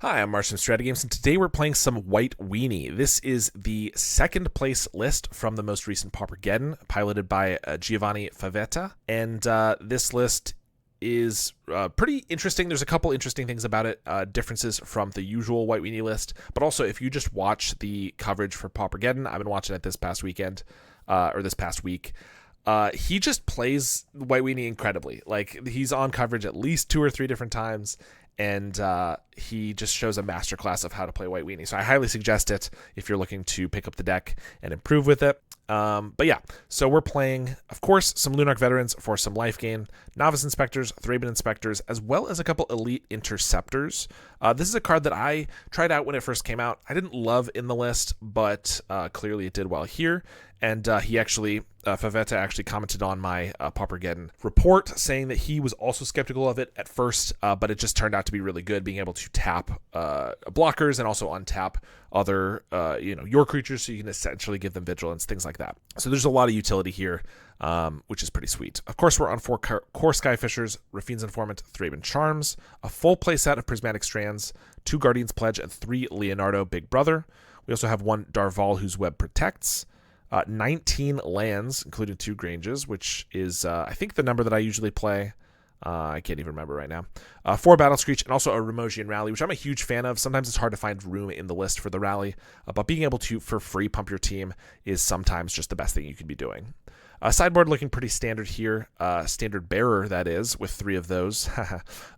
Hi, I'm Marsh from StrataGames, and today we're playing some White Weenie. This is the second place list from the most recent Paupergeddon, piloted by Giovanni Favetta, and this list is pretty interesting. There's a couple interesting things about it, differences from the usual White Weenie list, but also if you just watch the coverage for Paupergeddon, I've been watching it this past weekend, or this past week, he just plays White Weenie incredibly. Like, he's on coverage at least 2 or 3 different times, and he just shows a masterclass of how to play White Weenie. So I highly suggest it if you're looking to pick up the deck and improve with it. But yeah, so we're playing, of course, some Lunark Veterans for some life gain, Novice Inspectors, Thraben Inspectors, as well as a couple Elite Interceptors. This is a card that I tried out when it first came out. I didn't love in the list, but clearly it did well here. And he actually, Favetta actually commented on my Paupergeddon report, saying that he was also skeptical of it at first, but it just turned out to be really good, being able to tap blockers and also untap other, your creatures, so you can essentially give them vigilance, things like that. So there's a lot of utility here, which is pretty sweet. Of course, we're on 4 core Skyfishers, Rafine's Informant, Thraben Charms, a full playset of Prismatic Strands, 2 Guardian's Pledge, and 3 Leonardo Big Brother. We also have 1 Darval, whose Web Protects. 19 lands, including 2 Granges, which is, I think, the number that I usually play. I can't even remember right now. 4 Battle Screech, and also a Ramogian Rally, which I'm a huge fan of. Sometimes it's hard to find room in the list for the Rally, but being able to, for free, pump your team is sometimes just the best thing you can be doing. Sideboard looking pretty standard here. Standard Bearer, that is, with 3 of those.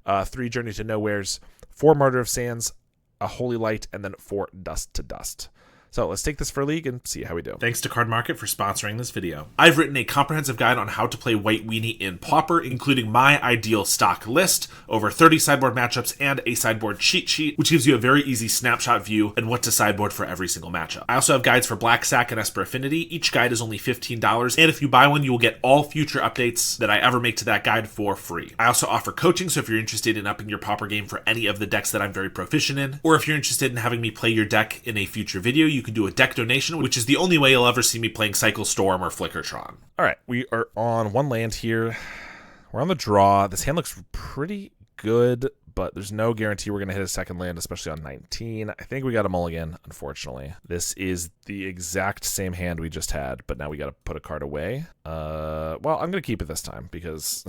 3 Journey to Nowheres, 4 Martyr of Sands, a Holy Light, and then 4 Dust to Dust. So let's take this for a league and see how we do. Thanks to Card Market for sponsoring this video. I've written a comprehensive guide on how to play White Weenie in Pauper, including my ideal stock list, over 30 sideboard matchups, and a sideboard cheat sheet, which gives you a very easy snapshot view and what to sideboard for every single matchup. I also have guides for Black Sack and Esper Affinity. Each guide is only $15, and if you buy one, you will get all future updates that I ever make to that guide for free. I also offer coaching, so if you're interested in upping your Pauper game for any of the decks that I'm very proficient in, or if you're interested in having me play your deck in a future video, you can do a deck donation, which is the only way you'll ever see me playing Cycle Storm or Flickertron. All right, we are on 1 land here. We're on the draw. This hand looks pretty good, but there's no guarantee we're going to hit a second land, especially on 19. I think we got a mulligan, unfortunately. This is the exact same hand we just had, but now we got to put a card away. Well, I'm going to keep it this time because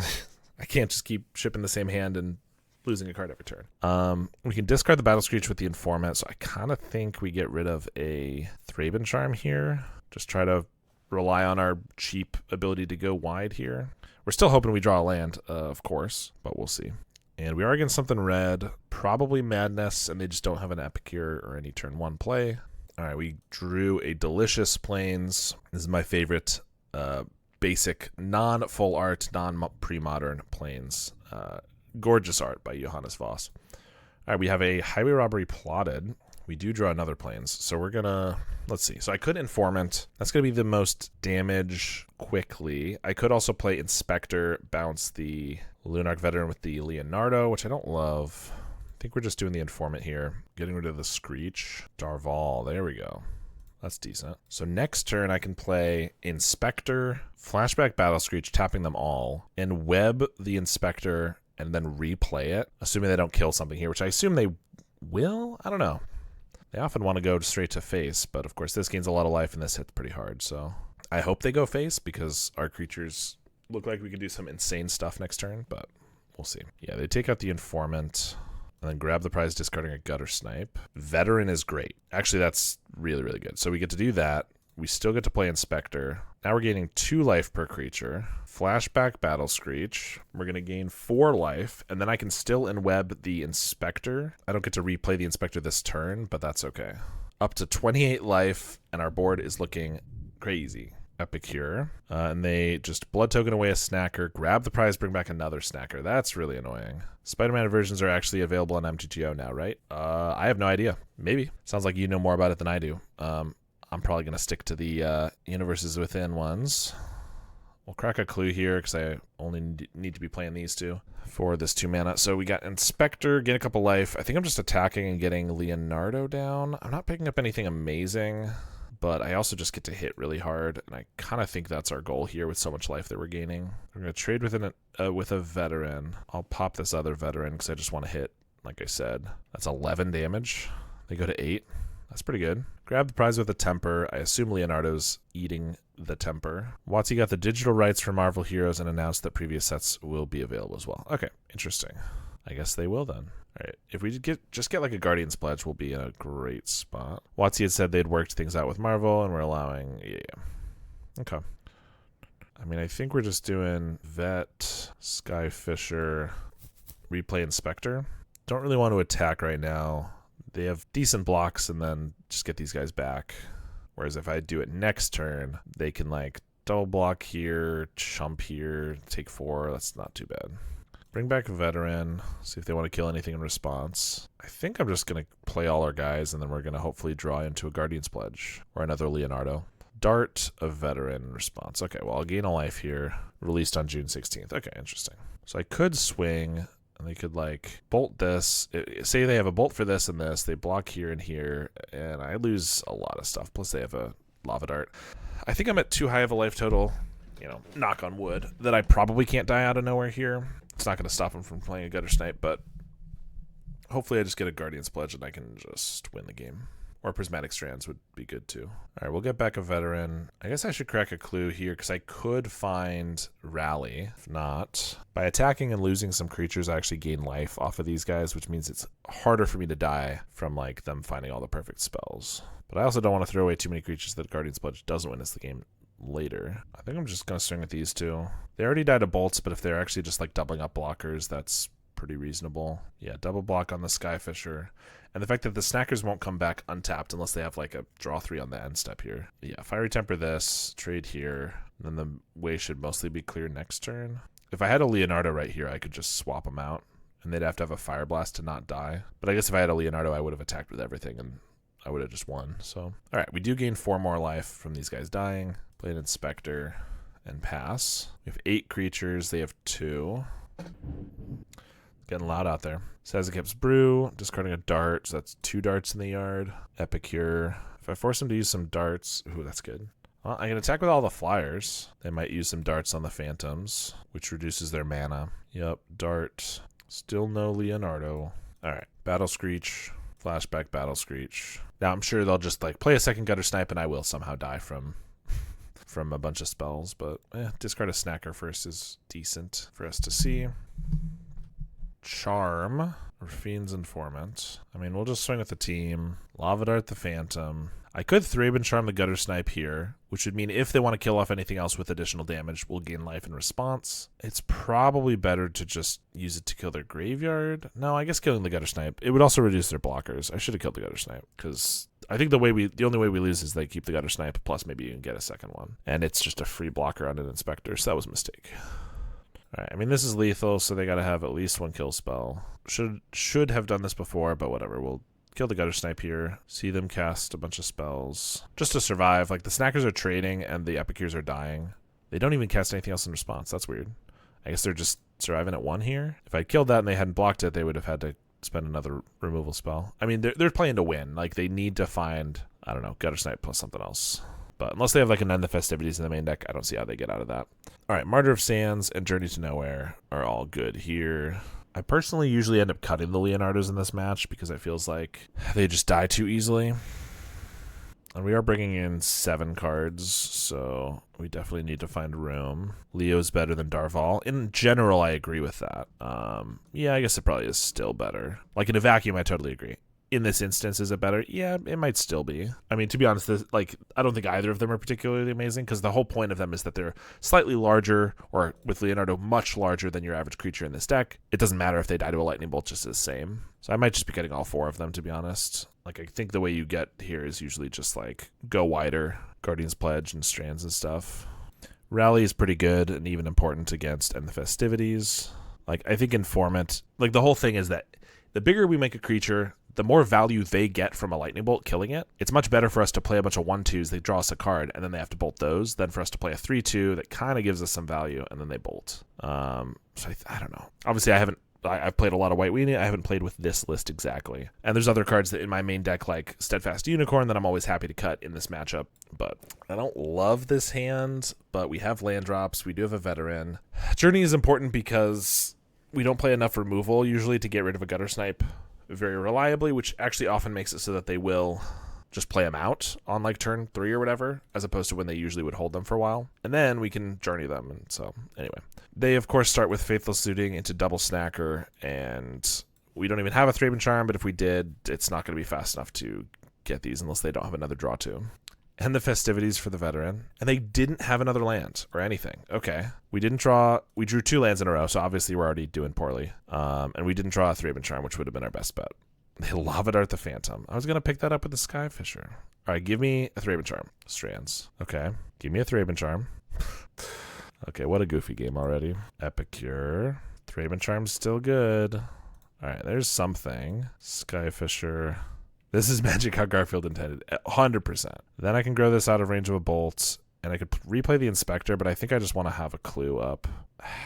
I can't just keep shipping the same hand and losing a card every turn. We can discard the Battle Screech with the Informant, so I kind of think we get rid of a Thraben Charm here. Just try to rely on our cheap ability to go wide here. We're still hoping we draw a land, of course, but we'll see. And we are against something red, probably Madness, and they just don't have an Epicure or any turn 1 play. All right, we drew a Delicious Plains. This is my favorite basic non-full art, non-pre-modern Plains. Gorgeous art by Johannes Voss. All right, we have a Highway Robbery plotted. We do draw another Plains, so we're gonna, let's see. So I could Informant. That's gonna be the most damage quickly. I could also play Inspector, bounce the Lunark Veteran with the Leonardo, which I don't love. I think we're just doing the Informant here. Getting rid of the Screech. Darval, there we go. That's decent. So next turn I can play Inspector, Flashback Battle Screech, tapping them all, and web the Inspector and then replay it, assuming they don't kill something here, which I assume they will? I don't know. They often want to go straight to face, but of course this gains a lot of life and this hits pretty hard, so I hope they go face because our creatures look like we can do some insane stuff next turn, but we'll see. Yeah, they take out the Informant and then grab the prize, discarding a Gutter Snipe. Veteran is great. Actually, that's really, really good. So we get to do that. We still get to play Inspector. Now we're gaining 2 life per creature. Flashback Battle Screech. We're going to gain 4 life, and then I can still enweb the Inspector. I don't get to replay the Inspector this turn, but that's okay. Up to 28 life, and our board is looking crazy. Epicure. And they just blood token away a Snacker, grab the prize, bring back another Snacker. That's really annoying. Spider-Man versions are actually available on MTGO now, right? I have no idea. Maybe. Sounds like you know more about it than I do. I'm probably going to stick to the Universes Within ones. We'll crack a clue here because I only need to be playing these 2 for this 2 mana. So we got Inspector, gain a couple life. I think I'm just attacking and getting Leonardo down. I'm not picking up anything amazing, but I also just get to hit really hard, and I kind of think that's our goal here with so much life that we're gaining. We're going to trade with a veteran. I'll pop this other veteran because I just want to hit like I said, that's 11 damage. They go to 8. That's pretty good. Grab the prize with a temper. I assume Leonardo's eating the temper. WotC got the digital rights for Marvel Heroes and announced that previous sets will be available as well. Okay, interesting. I guess they will then. All right, if we just get like a Guardian's Pledge, we'll be in a great spot. WotC had said they'd worked things out with Marvel, and we're allowing, yeah. Okay. I mean, I think we're just doing Vet, Skyfisher, Replay Inspector. Don't really want to attack right now. They have decent blocks and then just get these guys back. Whereas if I do it next turn, they can like double block here, chump here, take 4. That's not too bad. Bring back a veteran, see if they want to kill anything in response. I think I'm just going to play all our guys and then we're going to hopefully draw into a Guardian's Pledge or another Leonardo. Dart a veteran in response. Okay, well, I'll gain a life here. Released on June 16th. Okay, interesting. So I could swing. And they could like bolt this. Say they have a bolt for this and this. They block here and here. And I lose a lot of stuff. Plus they have a lava dart. I think I'm at too high of a life total. You know, knock on wood. That I probably can't die out of nowhere here. It's not going to stop him from playing a gutter snipe. But hopefully I just get a Guardian's Pledge and I can just win the game. Or Prismatic Strands would be good too. All right, we'll get back a veteran. I guess I should crack a clue here because I could find Rally. If not, by attacking and losing some creatures, I actually gain life off of these guys, which means it's harder for me to die from like them finding all the perfect spells. But I also don't want to throw away too many creatures that Guardian's Pledge doesn't win us the game later. I think I'm just going to swing with these two. They already died to bolts, but if they're actually just like doubling up blockers, that's pretty reasonable. Yeah, double block on the Skyfisher. And the fact that the Snackers won't come back untapped unless they have like a draw 3 on the end step here. Yeah, Fiery Temper this, trade here, and then the way should mostly be clear next turn. If I had a Leonardo right here, I could just swap them out, and they'd have to have a Fire Blast to not die. But I guess if I had a Leonardo, I would have attacked with everything, and I would have just won. So, all right, we do gain 4 more life from these guys dying. Play an Inspector and pass. We have 8 creatures. They have 2. Getting loud out there. Sazakep's Brew, discarding a dart, so that's 2 darts in the yard. Epicure. If I force him to use some darts, ooh, that's good. Well, I can attack with all the flyers. They might use some darts on the phantoms, which reduces their mana. Yep, dart. Still no Leonardo. All right, Battle Screech, flashback Battle Screech. Now I'm sure they'll just like play a second gutter snipe, and I will somehow die from a bunch of spells. But discard a Snacker first is decent for us to see. Charm or Fiend's Informant. I mean, we'll just swing with the team. Lava Dart the Phantom. I could Thraben Charm the Gutter Snipe here, which would mean if they want to kill off anything else with additional damage, we'll gain life in response. It's probably better to just use it to kill their graveyard. No, I guess killing the Gutter Snipe. It would also reduce their blockers. I should have killed the Gutter Snipe because I think the only way we lose is they keep the Gutter Snipe, plus maybe you can get a second one. And it's just a free blocker on an Inspector, so that was a mistake. Alright, I mean, this is lethal, so they gotta have at least 1 kill spell. Should have done this before, but whatever. We'll kill the Gutter Snipe here. See them cast a bunch of spells. Just to survive. Like, the Snackers are trading, and the Epicures are dying. They don't even cast anything else in response. That's weird. I guess they're just surviving at 1 here. If I killed that and they hadn't blocked it, they would have had to spend another removal spell. I mean, they're playing to win. Like, they need to find, I don't know, Gutter Snipe plus something else. But unless they have like an End the Festivities in the main deck, I don't see how they get out of that. All right, Martyr of Sands and Journey to Nowhere are all good here. I personally usually end up cutting the Leonardos in this match because it feels like they just die too easily. And we are bringing in 7 cards, so we definitely need to find room. Leo's better than Darval. In general, I agree with that. Yeah, I guess it probably is still better. Like in a vacuum, I totally agree. In this instance, is it better? Yeah, it might still be. I mean, to be honest, I don't think either of them are particularly amazing because the whole point of them is that they're slightly larger, or with Leonardo, much larger than your average creature in this deck. It doesn't matter if they die to a lightning bolt, just the same. So I might just be getting all 4 of them, to be honest. Like, I think the way you get here is usually just, like, go wider. Guardian's Pledge and Strands and stuff. Rally is pretty good and even important against End the Festivities. Like, I think Informant, like, the whole thing is that the bigger we make a creature, the more value they get from a lightning bolt killing it. It's much better for us to play a bunch of 1/2s, they draw us a card, and then they have to bolt those, than for us to play a 3/2 that kind of gives us some value, and then they bolt. So I don't know. Obviously, I've played a lot of White Weenie. I haven't played with this list exactly. And there's other cards that in my main deck, like Steadfast Unicorn, that I'm always happy to cut in this matchup. But I don't love this hand, but we have land drops. We do have a veteran. Journey is important because we don't play enough removal usually to get rid of a gutter snipe very reliably, which actually often makes it so that they will just play them out on like turn 3 or whatever, as opposed to when they usually would hold them for a while. And then we can journey them. And so anyway, they of course start with Faithless Suiting into Double Snacker, and we don't even have a Thraben Charm, but if we did, it's not going to be fast enough to get these unless they don't have another draw to. And the Festivities for the Veteran. And they didn't have another land or anything. Okay. We drew 2 lands in a row, so obviously we're already doing poorly. And we didn't draw a Thraben Charm, which would have been our best bet. They Lava Dart the Phantom. I was going to pick that up with the Skyfisher. All right, give me a Thraben Charm. Strands. Okay. Give me a Thraben Charm. Okay, what a goofy game already. Epicure. Thraben Charm's still good. All right, there's something. Skyfisher. This is magic how Garfield intended. 100%. Then I can grow this out of range of a bolt, and I could replay the Inspector, but I think I just want to have a clue up.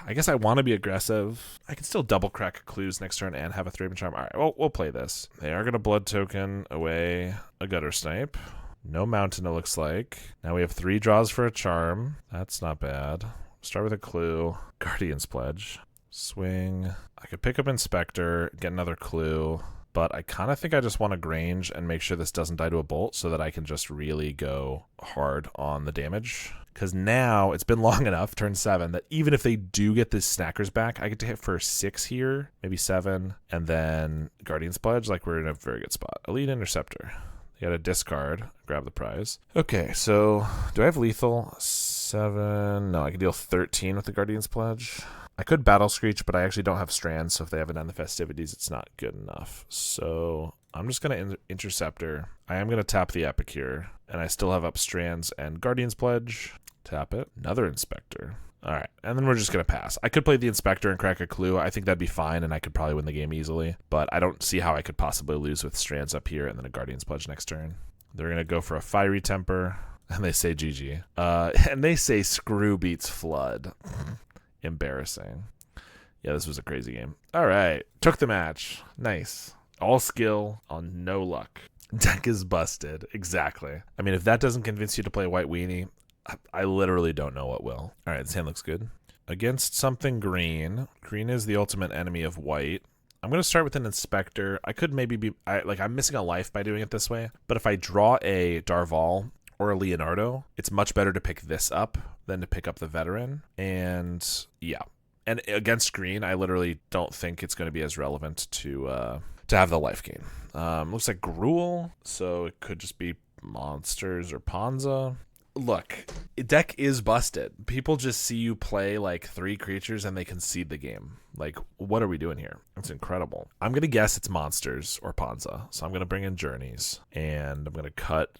I guess I want to be aggressive. I can still double crack clues next turn and have a Thraben Charm. All right, well, we'll play this. They are going to Blood Token away a Gutter Snipe. No Mountain, it looks like. Now we have 3 draws for a Charm. That's not bad. Start with a clue. Guardian's Pledge. Swing. I could pick up Inspector, get another clue. But I kind of think I just want to Grange and make sure this doesn't die to a bolt so that I can just really go hard on the damage. Because now it's been long enough, turn 7, that even if they do get the Snackers back, I get to hit for 6 here, maybe 7, and then Guardian's Pledge. Like, we're in a very good spot. Elite Interceptor. They got a discard. Grab the prize. Okay, so do I have lethal? 7. No, I can deal 13 with the Guardian's Pledge. I could Battle Screech, but I actually don't have Strands, so if they haven't done the Festivities, it's not good enough. So I'm just going to Interceptor. I am going to tap the Epicure, and I still have up Strands and Guardian's Pledge. Tap it. Another Inspector. All right, and then we're just going to pass. I could play the Inspector and crack a clue. I think that'd be fine, and I could probably win the game easily, but I don't see how I could possibly lose with Strands up here and then a Guardian's Pledge next turn. They're going to go for a Fiery Temper, and they say GG. And they say screw beats flood. Embarrassing. Yeah, this was a crazy game. All right. Took the match. Nice. All skill on no luck. Deck is busted. Exactly. I mean, if that doesn't convince you to play White Weenie, I literally don't know what will. All right, this hand looks good. Against something green. Green is the ultimate enemy of white. I'm going to start with an Inspector. I could maybe be... I'm missing a life by doing it this way. But if I draw a Darval or a Leonardo, it's much better to pick this up than to pick up the Veteran. And yeah. And against green, I literally don't think it's going to be as relevant to have the life gain. Looks like Gruul, so it could just be monsters or Ponza. Look, deck is busted. People just see you play like 3 creatures and they concede the game. Like, what are we doing here? It's incredible. I'm going to guess it's monsters or Ponza. So I'm going to bring in Journeys, and I'm going to cut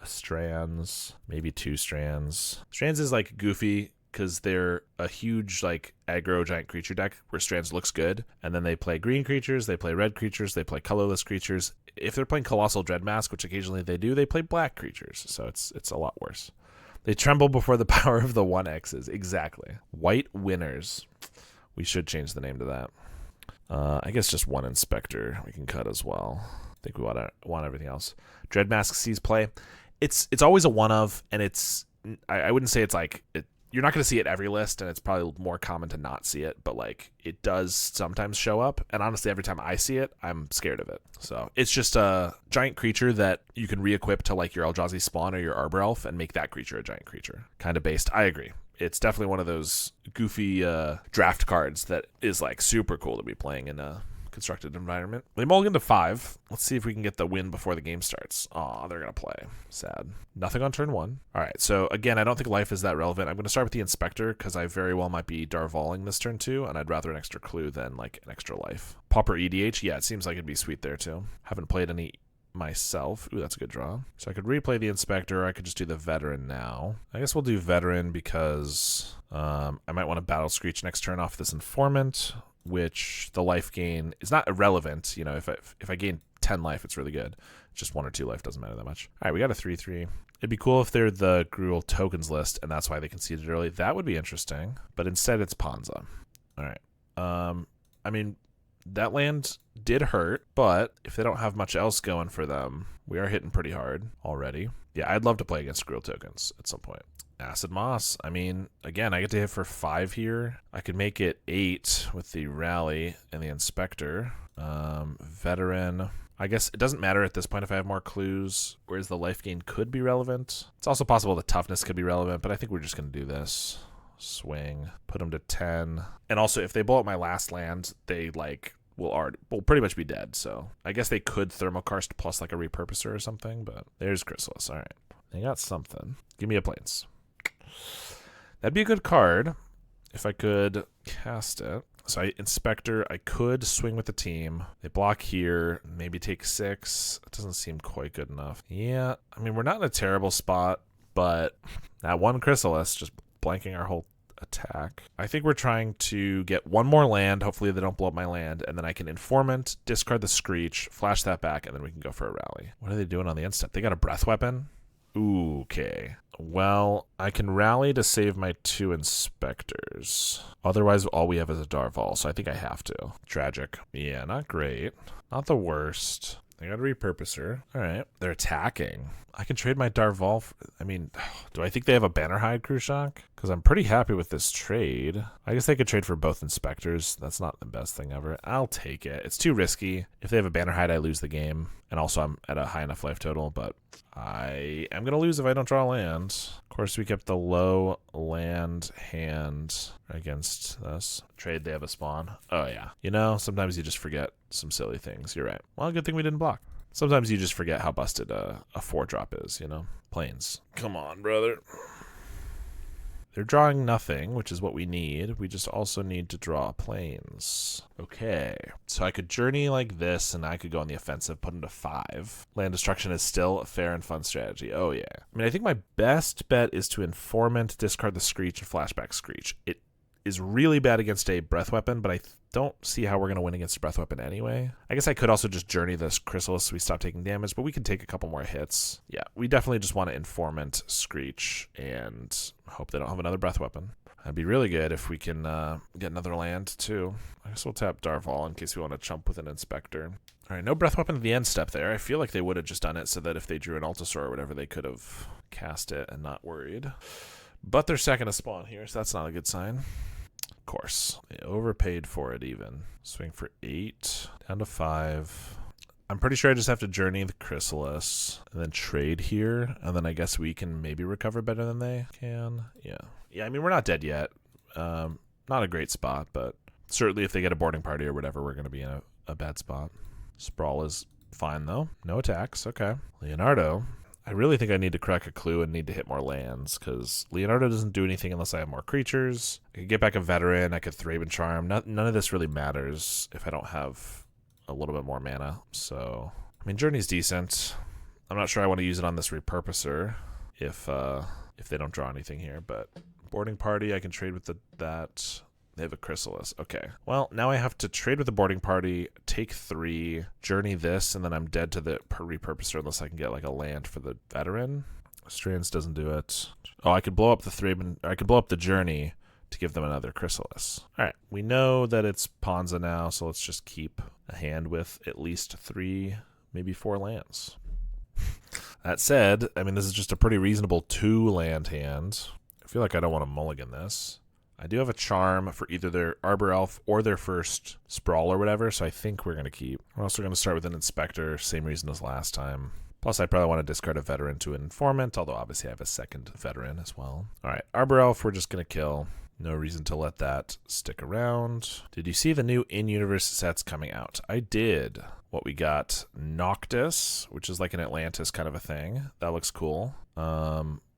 Strands, maybe 2 Strands. Strands is like goofy because they're a huge like aggro giant creature deck where Strands looks good, and then they play green creatures, they play red creatures, they play colorless creatures. If they're playing Colossal Dreadmask, which occasionally they do, they play black creatures, so it's a lot worse. They tremble before the power of the 1Xs. Exactly. White Winners. We should change the name to that. I guess just 1 Inspector we can cut as well. I think we want everything else. Dreadmask sees play. It's always a one of, and it's I wouldn't say it's like you're not going to see it every list, and it's probably more common to not see it, but like it does sometimes show up, and honestly every time I see it I'm scared of it. So it's just a giant creature that you can re-equip to like your Eldrazi Spawn or your Arbor Elf and make that creature a giant creature. Kind of based. I agree. It's definitely one of those goofy draft cards that is like super cool to be playing in a constructed environment. They mulligan to 5. Let's see if we can get the win before the game starts. Aw, they're going to play. Sad. Nothing on turn 1. All right, so again, I don't think life is that relevant. I'm going to start with the Inspector because I very well might be Darvaling this turn 2, and I'd rather an extra clue than like an extra life. Pauper EDH, yeah, it seems like it'd be sweet there too. Haven't played any myself. Ooh, that's a good draw. So I could replay the Inspector, or I could just do the Veteran now. I guess we'll do Veteran because I might want to Battle Screech next turn off this Informant, which the life gain is not irrelevant. You know, if I gain 10 life, it's really good. Just 1 or 2 life doesn't matter that much. All right, we got a 3/3. It'd be cool if they're the Gruul tokens list, and that's why they conceded early. That would be interesting. But instead, it's Ponza. All right. I mean, that land did hurt, but if they don't have much else going for them, we are hitting pretty hard already. Yeah, I'd love to play against Gruul tokens at some point. Acid Moss. I mean, again, I get to hit for 5 here. I could make it 8 with the Rally and the Inspector. Veteran. I guess it doesn't matter at this point if I have more clues, whereas the life gain could be relevant. It's also possible the toughness could be relevant, but I think we're just going to do this. Swing. Put them to 10. And also, if they blow up my last land, they, like, will pretty much be dead. So I guess they could Thermokarst plus, like, a Repurposer or something, but there's Chrysalis. All right. They got something. Give me a Plains. That'd be a good card if I could cast it. So Inspector, I could swing with the team. They block here, maybe take 6. It doesn't seem quite good enough. Yeah, I mean, we're not in a terrible spot, but that one Chrysalis just blanking our whole attack. I think we're trying to get one more land. Hopefully they don't blow up my land, and then I can Informant, discard the Screech, flash that back, and then we can go for a rally. What are they doing on the end step? They got a Breath Weapon? Ooh, okay. Well, I can rally to save my 2 Inspectors. Otherwise, all we have is a Darval, so I think I have to. Tragic. Yeah, not great. Not the worst. They got a Repurposer. All right. They're attacking. I can trade my Darval. I mean, do I think they have a Bannerhide Cruciak? Because I'm pretty happy with this trade. I guess they could trade for both Inspectors. That's not the best thing ever. I'll take it. It's too risky. If they have a Bannerhide, I lose the game. And also, I'm at a high enough life total, but I am going to lose if I don't draw land. Of course, we kept the low land hand against this. Trade, they have a spawn. Oh, yeah. You know, sometimes you just forget some silly things. You're right. Well, good thing we didn't block. Sometimes you just forget how busted a 4-drop is, you know? Plains. Come on, brother. They're drawing nothing, which is what we need. We just also need to draw Plains. Okay. So I could journey like this, and I could go on the offensive, put them to 5. Land destruction is still a fair and fun strategy. Oh, yeah. I mean, I think my best bet is to Informant, discard the Screech, and flashback Screech. It is really bad against a Breath Weapon, but I don't see how we're going to win against a Breath Weapon anyway. I guess I could also just journey this Chrysalis so we stop taking damage, but we can take a couple more hits. Yeah, we definitely just want to Informant, Screech, and hope they don't have another Breath Weapon. That'd be really good if we can get another land, too. I guess we'll tap Darval in case we want to chump with an Inspector. All right, no Breath Weapon at the end step there. I feel like they would have just done it so that if they drew an Altasaur or whatever, they could have cast it and not worried. But they're second to spawn here, so that's not a good sign. Of course. They overpaid for it even. Swing for 8. Down to 5. I'm pretty sure I just have to journey the Chrysalis and then trade here. And then I guess we can maybe recover better than they can. Yeah. Yeah, I mean, we're not dead yet. Not a great spot, but certainly if they get a boarding party or whatever, we're going to be in a bad spot. Sprawl is fine, though. No attacks. Okay. Leonardo. I really think I need to crack a clue and need to hit more lands, because Leonardo doesn't do anything unless I have more creatures. I could get back a Veteran, I could Thraben Charm. None of this really matters if I don't have a little bit more mana. So, I mean, Journey's decent. I'm not sure I want to use it on this Repurposer if they don't draw anything here, but boarding party, I can trade with that. They have a Chrysalis. Okay. Well, now I have to trade with the boarding party, take 3, journey this, and then I'm dead to the Repurposer unless I can get like a land for the Veteran. Strands doesn't do it. Oh, I could blow up the Thraben, or I could blow up the journey to give them another Chrysalis. All right. We know that it's Ponza now, so let's just keep a hand with at least 3, maybe 4 lands. That said, I mean, this is just a pretty reasonable 2-land hand. I feel like I don't want to mulligan this. I do have a charm for either their Arbor Elf or their first Sprawl or whatever, so I think we're going to keep. We're also going to start with an Inspector, same reason as last time. Plus, I probably want to discard a Veteran to an Informant, although obviously I have a second Veteran as well. All right, Arbor Elf, we're just going to kill. No reason to let that stick around. Did you see the new in-universe sets coming out? I did. What we got? Noctis, which is like an Atlantis kind of a thing. That looks cool.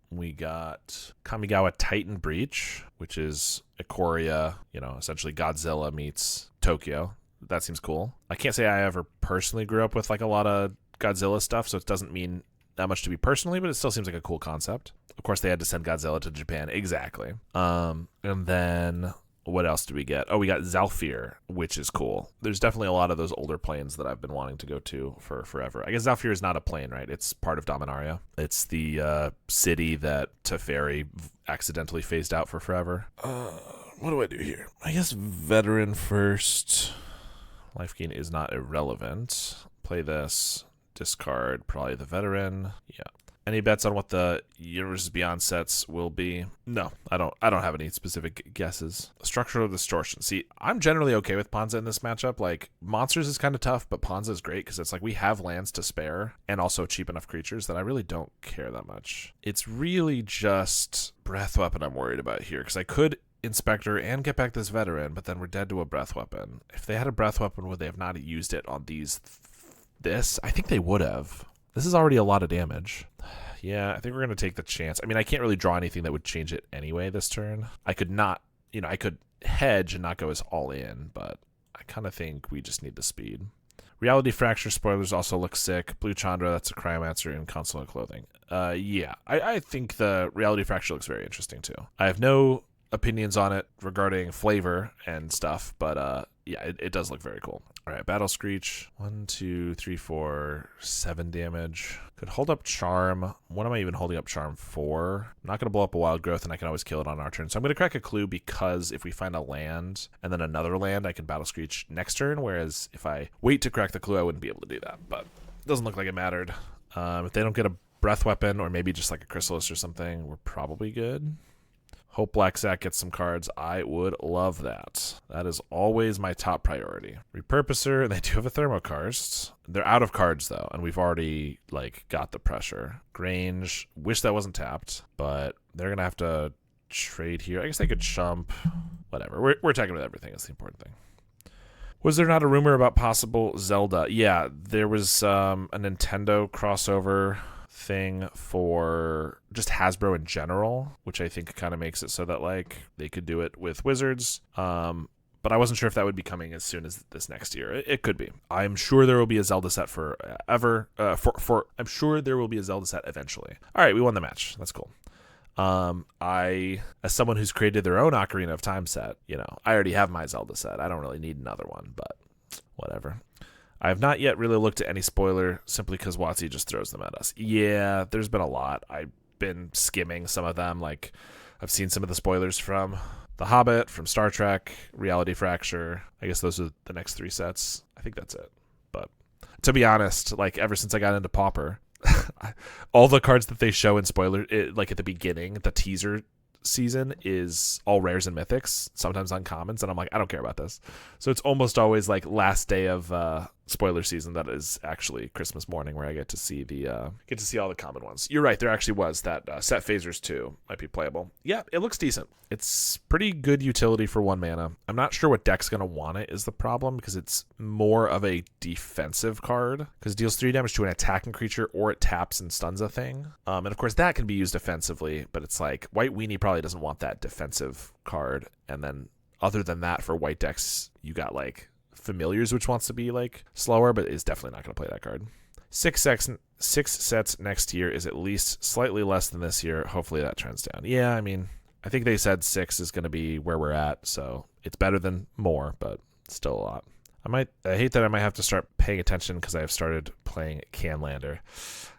We got Kamigawa Titan Breach, which is Ikoria, you know, essentially Godzilla meets Tokyo. That seems cool. I can't say I ever personally grew up with like a lot of Godzilla stuff, so it doesn't mean that much to me personally, but it still seems like a cool concept. Of course, they had to send Godzilla to Japan. Exactly. And then what else did we get? Oh, we got Zalfir, which is cool. There's definitely a lot of those older planes that I've been wanting to go to for forever. I guess Zalfir is not a plane, right? It's part of Dominaria. It's the city that Teferi accidentally phased out for forever. What do I do here? I guess Veteran first. Life gain is not irrelevant. Play this. Discard probably the Veteran. Yeah. Any bets on what the Universes Beyond sets will be? No, I don't have any specific guesses. Structural Distortion. See, I'm generally okay with Ponza in this matchup. Like, Monsters is kind of tough, but Ponza is great because it's like we have lands to spare and also cheap enough creatures that I really don't care that much. It's really just Breath Weapon I'm worried about here because I could Inspector and get back this Veteran, but then we're dead to a Breath Weapon. If they had a Breath Weapon, would they have not used it on this? I think they would have. This is already a lot of damage. Yeah, I think we're going to take the chance. I mean, I can't really draw anything that would change it anyway this turn. I could not, I could hedge and not go as all in, but I kind of think we just need the speed. Reality Fracture spoilers also look sick. Blue Chandra, that's a Cryomancer in Consular Clothing. Yeah, I think the Reality Fracture looks very interesting too. I have no opinions on it regarding flavor and stuff, but yeah, it does look very cool. All right, Battle Screech. 1, 2, 3, 4, 7 damage. Could hold up Charm. What am I even holding up Charm for? I'm not going to blow up a Wild Growth, and I can always kill it on our turn. So I'm going to crack a Clue because if we find a land and then another land, I can Battle Screech next turn, whereas if I wait to crack the Clue, I wouldn't be able to do that. But it doesn't look like it mattered. If they don't get a Breath Weapon or maybe just like a Chrysalis or something, we're probably good. Hope Black Sack gets some cards. I would love that. That is always my top priority. Repurposer, and they do have a Thermokarst. They're out of cards, though, and we've already, got the pressure. Grange, wish that wasn't tapped, but they're going to have to trade here. I guess they could chump. Whatever. We're attacking with everything. That's the important thing. Was there not a rumor about possible Zelda? Yeah, there was a Nintendo crossover thing for just Hasbro in general, which I think kind of makes it so that they could do it with Wizards. But I wasn't sure if that would be coming as soon as this next year. It could be. I'm sure there will be a Zelda set I'm sure there will be a Zelda set eventually. All right, we won the match. That's cool. I, as someone who's created their own Ocarina of Time set, I already have my Zelda set. I don't really need another one, but whatever. I have not yet really looked at any spoiler simply because WotC just throws them at us. Yeah, there's been a lot. I've been skimming some of them. I've seen some of the spoilers from The Hobbit, from Star Trek, Reality Fracture. I guess those are the next 3 sets. I think that's it. But to be honest, ever since I got into Pauper, all the cards that they show in spoiler, at the beginning, the teaser season is all rares and mythics, sometimes uncommons, and I'm like, I don't care about this. So it's almost always last day of spoiler season that is actually Christmas morning where I get to see all the common ones. You're right, there actually was that set phasers 2 might be playable. Yeah, it looks decent. It's pretty good utility for 1 mana. I'm not sure what deck's gonna want it is the problem, because it's more of a defensive card because it deals 3 damage to an attacking creature or it taps and stuns a thing. And of course that can be used offensively, but it's White Weenie probably doesn't want that defensive card. And then other than that, for white decks, you got Familiars, which wants to be slower, but is definitely not going to play that card. 6 sets next year is at least slightly less than this year. Hopefully that trends down. Yeah, I mean, I think they said 6 is going to be where we're at, so it's better than more, but still a lot. I hate that I might have to start paying attention because I have started playing Canlander.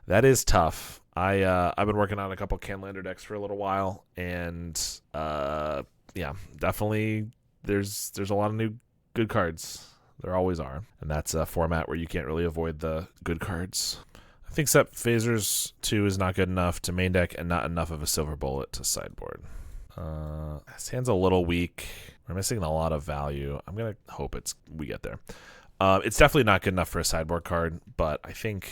That is tough. I've been working on a couple Canlander decks for a little while, and yeah, definitely there's a lot of new good cards. There always are, and that's a format where you can't really avoid the good cards. I think set phasers 2 is not good enough to main deck and not enough of a silver bullet to sideboard. This hand's a little weak. We're missing a lot of value. I'm gonna hope we get there. It's definitely not good enough for a sideboard card, but I think,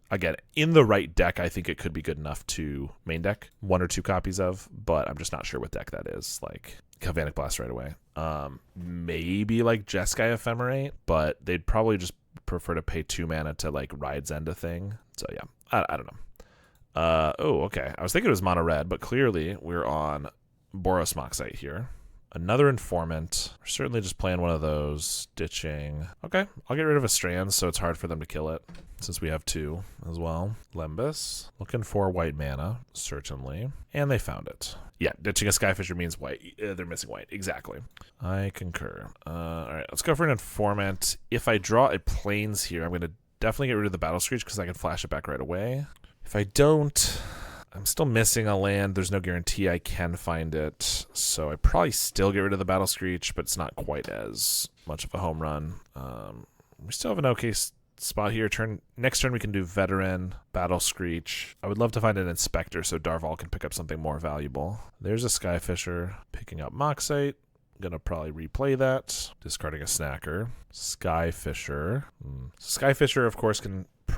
again, in the right deck, I think it could be good enough to main deck 1 or 2 copies of, but I'm just not sure what deck that is. Galvanic Blast right away. Maybe Jeskai Ephemerate, but they'd probably just prefer to pay 2 mana to Ride's End a thing. So yeah, I don't know. Oh, okay. I was thinking it was mono red, but clearly we're on Boros Moxite here. Another Informant. We're certainly just playing one of those. Ditching. Okay, I'll get rid of a Strand so it's hard for them to kill it, since we have 2 as well. Lembas. Looking for white mana, certainly. And they found it. Yeah, ditching a Skyfisher means white. They're missing white. Exactly. I concur. All right, let's go for an Informant. If I draw a Plains here, I'm going to definitely get rid of the Battle Screech because I can flash it back right away. If I don't, I'm still missing a land. There's no guarantee I can find it, so I probably still get rid of the Battle Screech, but it's not quite as much of a home run. We still have an okay spot here. Next turn we can do Veteran, Battle Screech. I would love to find an Inspector so Darval can pick up something more valuable. There's a Skyfisher picking up Moxite. Gonna probably replay that. Discarding a Snacker. Skyfisher. Skyfisher, of course,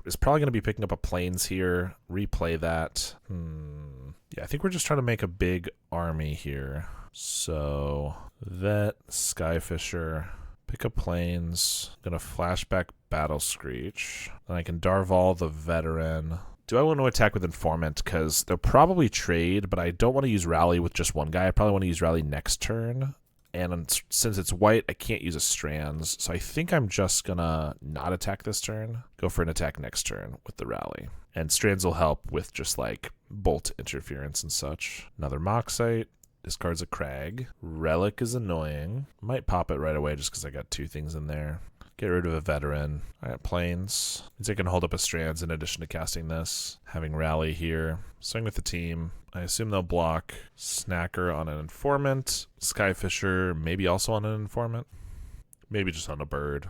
is probably gonna be picking up a Plains here. Replay that. Yeah, I think we're just trying to make a big army here. So Vet, Skyfisher, pick up Plains. Gonna flashback Battle Screech. Then I can Darval the Veteran. Do I want to attack with Informant? Because they'll probably trade, but I don't want to use Rally with just one guy. I probably want to use Rally next turn. And since it's white, I can't use a Strands. So I think I'm just going to not attack this turn. Go for an attack next turn with the Rally. And Strands will help with just like Bolt interference and such. Another Moxite. Discards a Crag. Relic is annoying. Might pop it right away just because I got 2 things in there. Get rid of a Veteran. I got Plains. Means I can hold up a Strands in addition to casting this. Having Rally here. Swing with the team. I assume they'll block. Snacker on an Informant. Skyfisher maybe also on an Informant. Maybe just on a bird.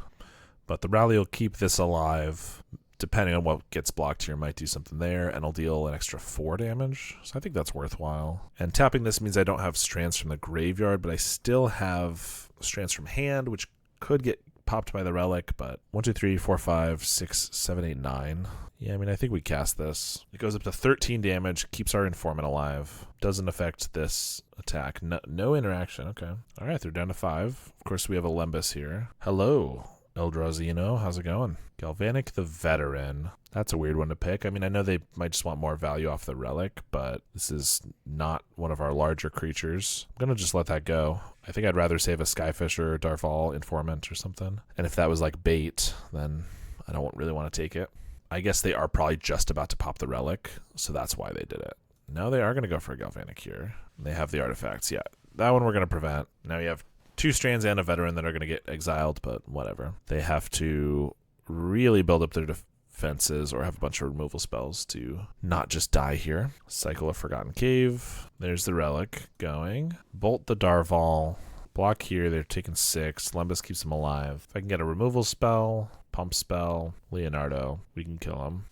But the Rally will keep this alive. Depending on what gets blocked here, might do something there, and I'll deal an extra 4 damage. So I think that's worthwhile. And tapping this means I don't have Strands from the graveyard, but I still have Strands from hand, which could get popped by the Relic, but 1, 2, 3, 4, 5, 6, 7, 8, 9. Yeah, I mean, I think we cast this. It goes up to 13 damage, keeps our Informant alive. Doesn't affect this attack. No interaction, okay. All right, they're down to 5. Of course, we have a Lembas here. Hello, Eldrauzino, how's it going? Galvanic the Veteran. That's a weird one to pick. I mean, I know they might just want more value off the Relic, but this is not one of our larger creatures. I'm going to just let that go. I think I'd rather save a Skyfisher, Darval, Informant, or something. And if that was like bait, then I don't really want to take it. I guess they are probably just about to pop the Relic, so that's why they did it. No, they are going to go for a Galvanic here. They have the artifacts. Yeah, that one we're going to prevent. Now you have 2 Strands and a Veteran that are going to get exiled, but whatever. They have to really build up their defenses or have a bunch of removal spells to not just die here. Cycle of Forgotten Cave. There's the Relic going. Bolt the Darval. Block here. They're taking 6. Lembas keeps them alive. If I can get a removal spell, pump spell, Leonardo, we can kill him.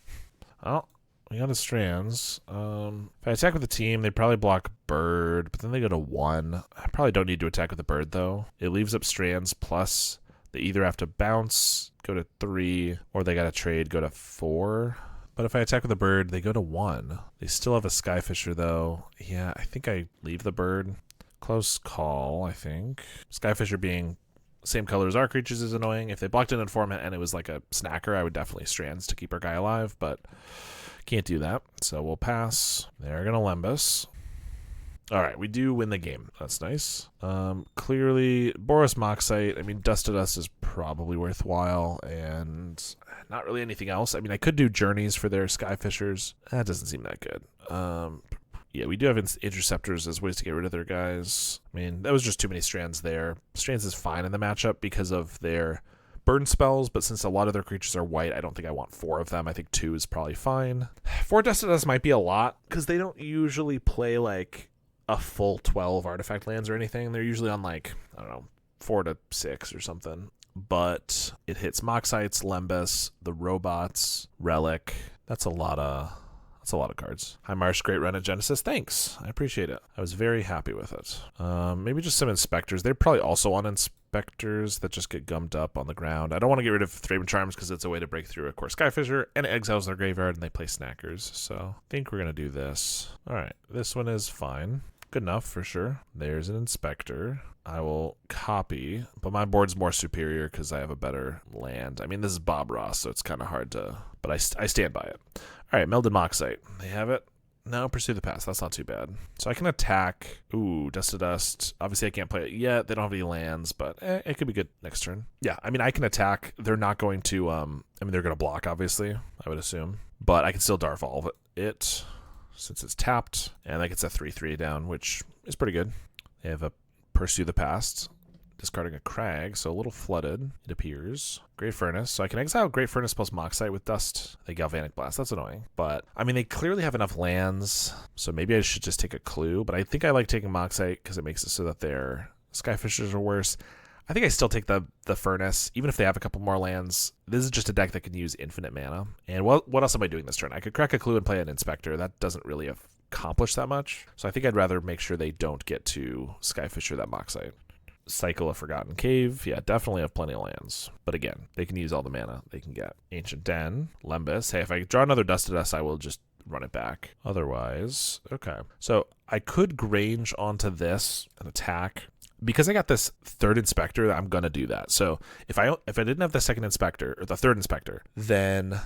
Oh, we got his Strands. If I attack with the team, they probably block Bird, but then they go to 1. I probably don't need to attack with the Bird, though. It leaves up Strands, plus they either have to bounce, go to 3, or they got to trade, go to 4. But if I attack with the Bird, they go to 1. They still have a Skyfisher, though. Yeah, I think I leave the Bird. Close call, I think. Skyfisher being same color as our creatures is annoying. If they blocked an Informant and it was like a Snacker, I would definitely Strands to keep our guy alive, but can't do that. So we'll pass. They're going to Lembas. All right, we do win the game. That's nice. Clearly, Boros Moxite, I mean, Dust to Dust is probably worthwhile, and not really anything else. I mean, I could do Journeys for their Skyfishers. That doesn't seem that good. Yeah, we do have Interceptors as ways to get rid of their guys. I mean, that was just too many Strands there. Strands is fine in the matchup because of their burn spells, but since a lot of their creatures are white, I don't think I want 4 of them. I think 2 is probably fine. 4 Dust to Dust might be a lot because they don't usually play like a full 12 artifact lands or anything. They're usually on like, I don't know, 4 to 6 or something. But it hits Moxites, Lembas, the robots, Relic. That's a lot of cards. Hi Marsh, great run at Genesis. Thanks. I appreciate it. I was very happy with it. Maybe just some Inspectors. They're probably also on Inspectors that just get gummed up on the ground. I don't want to get rid of Thraben Charms because it's a way to break through, of course, Skyfisher, and it exiles their graveyard and they play Snackers. So I think we're going to do this. All right. This one is fine. Good enough for sure. There's an Inspector. I will copy, but my board's more superior because I have a better land. I mean, this is Bob Ross, so it's kind of hard to, but I stand by it. All right, Melded Moxite. They have it. No, Pursue the Past. That's not too bad. So I can attack. Ooh, Dust to Dust. Obviously, I can't play it yet. They don't have any lands, but it could be good next turn. Yeah, I mean, I can attack. They're not going to, I mean, they're going to block, obviously, I would assume. But I can still Darvolve it since it's tapped. And that gets a 3/3 down, which is pretty good. They have a Pursue the Past. Discarding a Crag, so a little flooded, it appears. Great Furnace, so I can exile Great Furnace plus Moxite with Dust. They Galvanic Blast, that's annoying. But, I mean, they clearly have enough lands, so maybe I should just take a Clue. But I think I like taking Moxite because it makes it so that their Skyfishers are worse. I think I still take the Furnace, even if they have a couple more lands. This is just a deck that can use infinite mana. And what else am I doing this turn? I could crack a clue and play an Inspector. That doesn't really accomplish that much. So I think I'd rather make sure they don't get to Skyfisher that Moxite. Cycle of Forgotten Cave. Yeah, definitely have plenty of lands. But again, they can use all the mana they can get. Ancient Den, Lembas. Hey, if I draw another Dust to Dust, I will just run it back. Otherwise, okay. So I could Grange onto this and attack. Because I got this third Inspector, I'm going to do that. So if I didn't have the second Inspector, or the third Inspector, then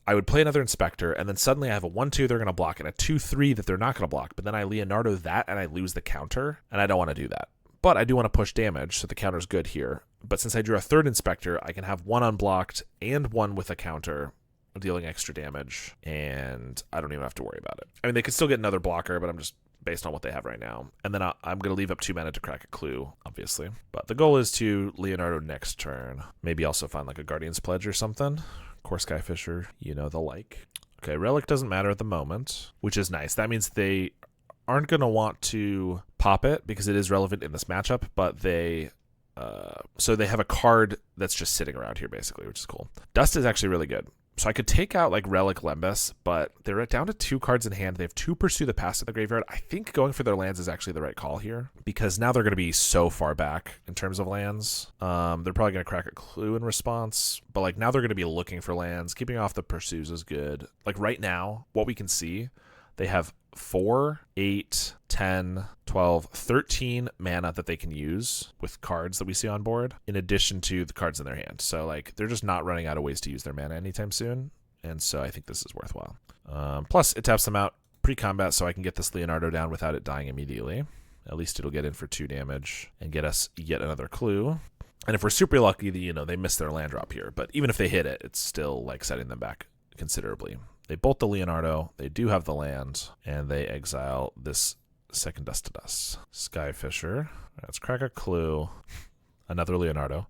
I would play another Inspector, and then suddenly I have a 1-2 they're going to block, and a 2-3 that they're not going to block. But then I Leonardo that, and I lose the counter, and I don't want to do that. But I do want to push damage, so the counter's good here. But since I drew a third Inspector, I can have one unblocked and one with a counter, dealing extra damage, and I don't even have to worry about it. I mean, they could still get another blocker, but I'm just based on what they have right now. And then I'm going to leave up 2 mana to crack a clue, obviously. But the goal is to Leonardo next turn. Maybe also find like a Guardian's Pledge or something. Core Skyfisher, you know, the like. Okay, Relic doesn't matter at the moment, which is nice. That means they aren't going to want to pop it because it is relevant in this matchup, but they... so they have a card that's just sitting around here, basically, which is cool. Dust is actually really good. So I could take out like Relic Lembas, but they're down to 2 cards in hand. They have 2 Pursue the Past in the graveyard. I think going for their lands is actually the right call here because now they're going to be so far back in terms of lands. They're probably going to crack a clue in response, but like now they're going to be looking for lands. Keeping off the Pursues is good. Like right now, what we can see, they have 4, 8, 10, 12, 13 mana that they can use with cards that we see on board, in addition to the cards in their hand. So, like, they're just not running out of ways to use their mana anytime soon, and so I think this is worthwhile. Plus, it taps them out pre-combat, so I can get this Leonardo down without it dying immediately. At least it'll get in for 2 damage and get us yet another clue. And if we're super lucky, you know, they miss their land drop here. But even if they hit it, it's still, like, setting them back considerably. They bolt the Leonardo, they do have the land, and they exile this second Dust to Dust. Skyfisher. Let's crack a clue. Another Leonardo.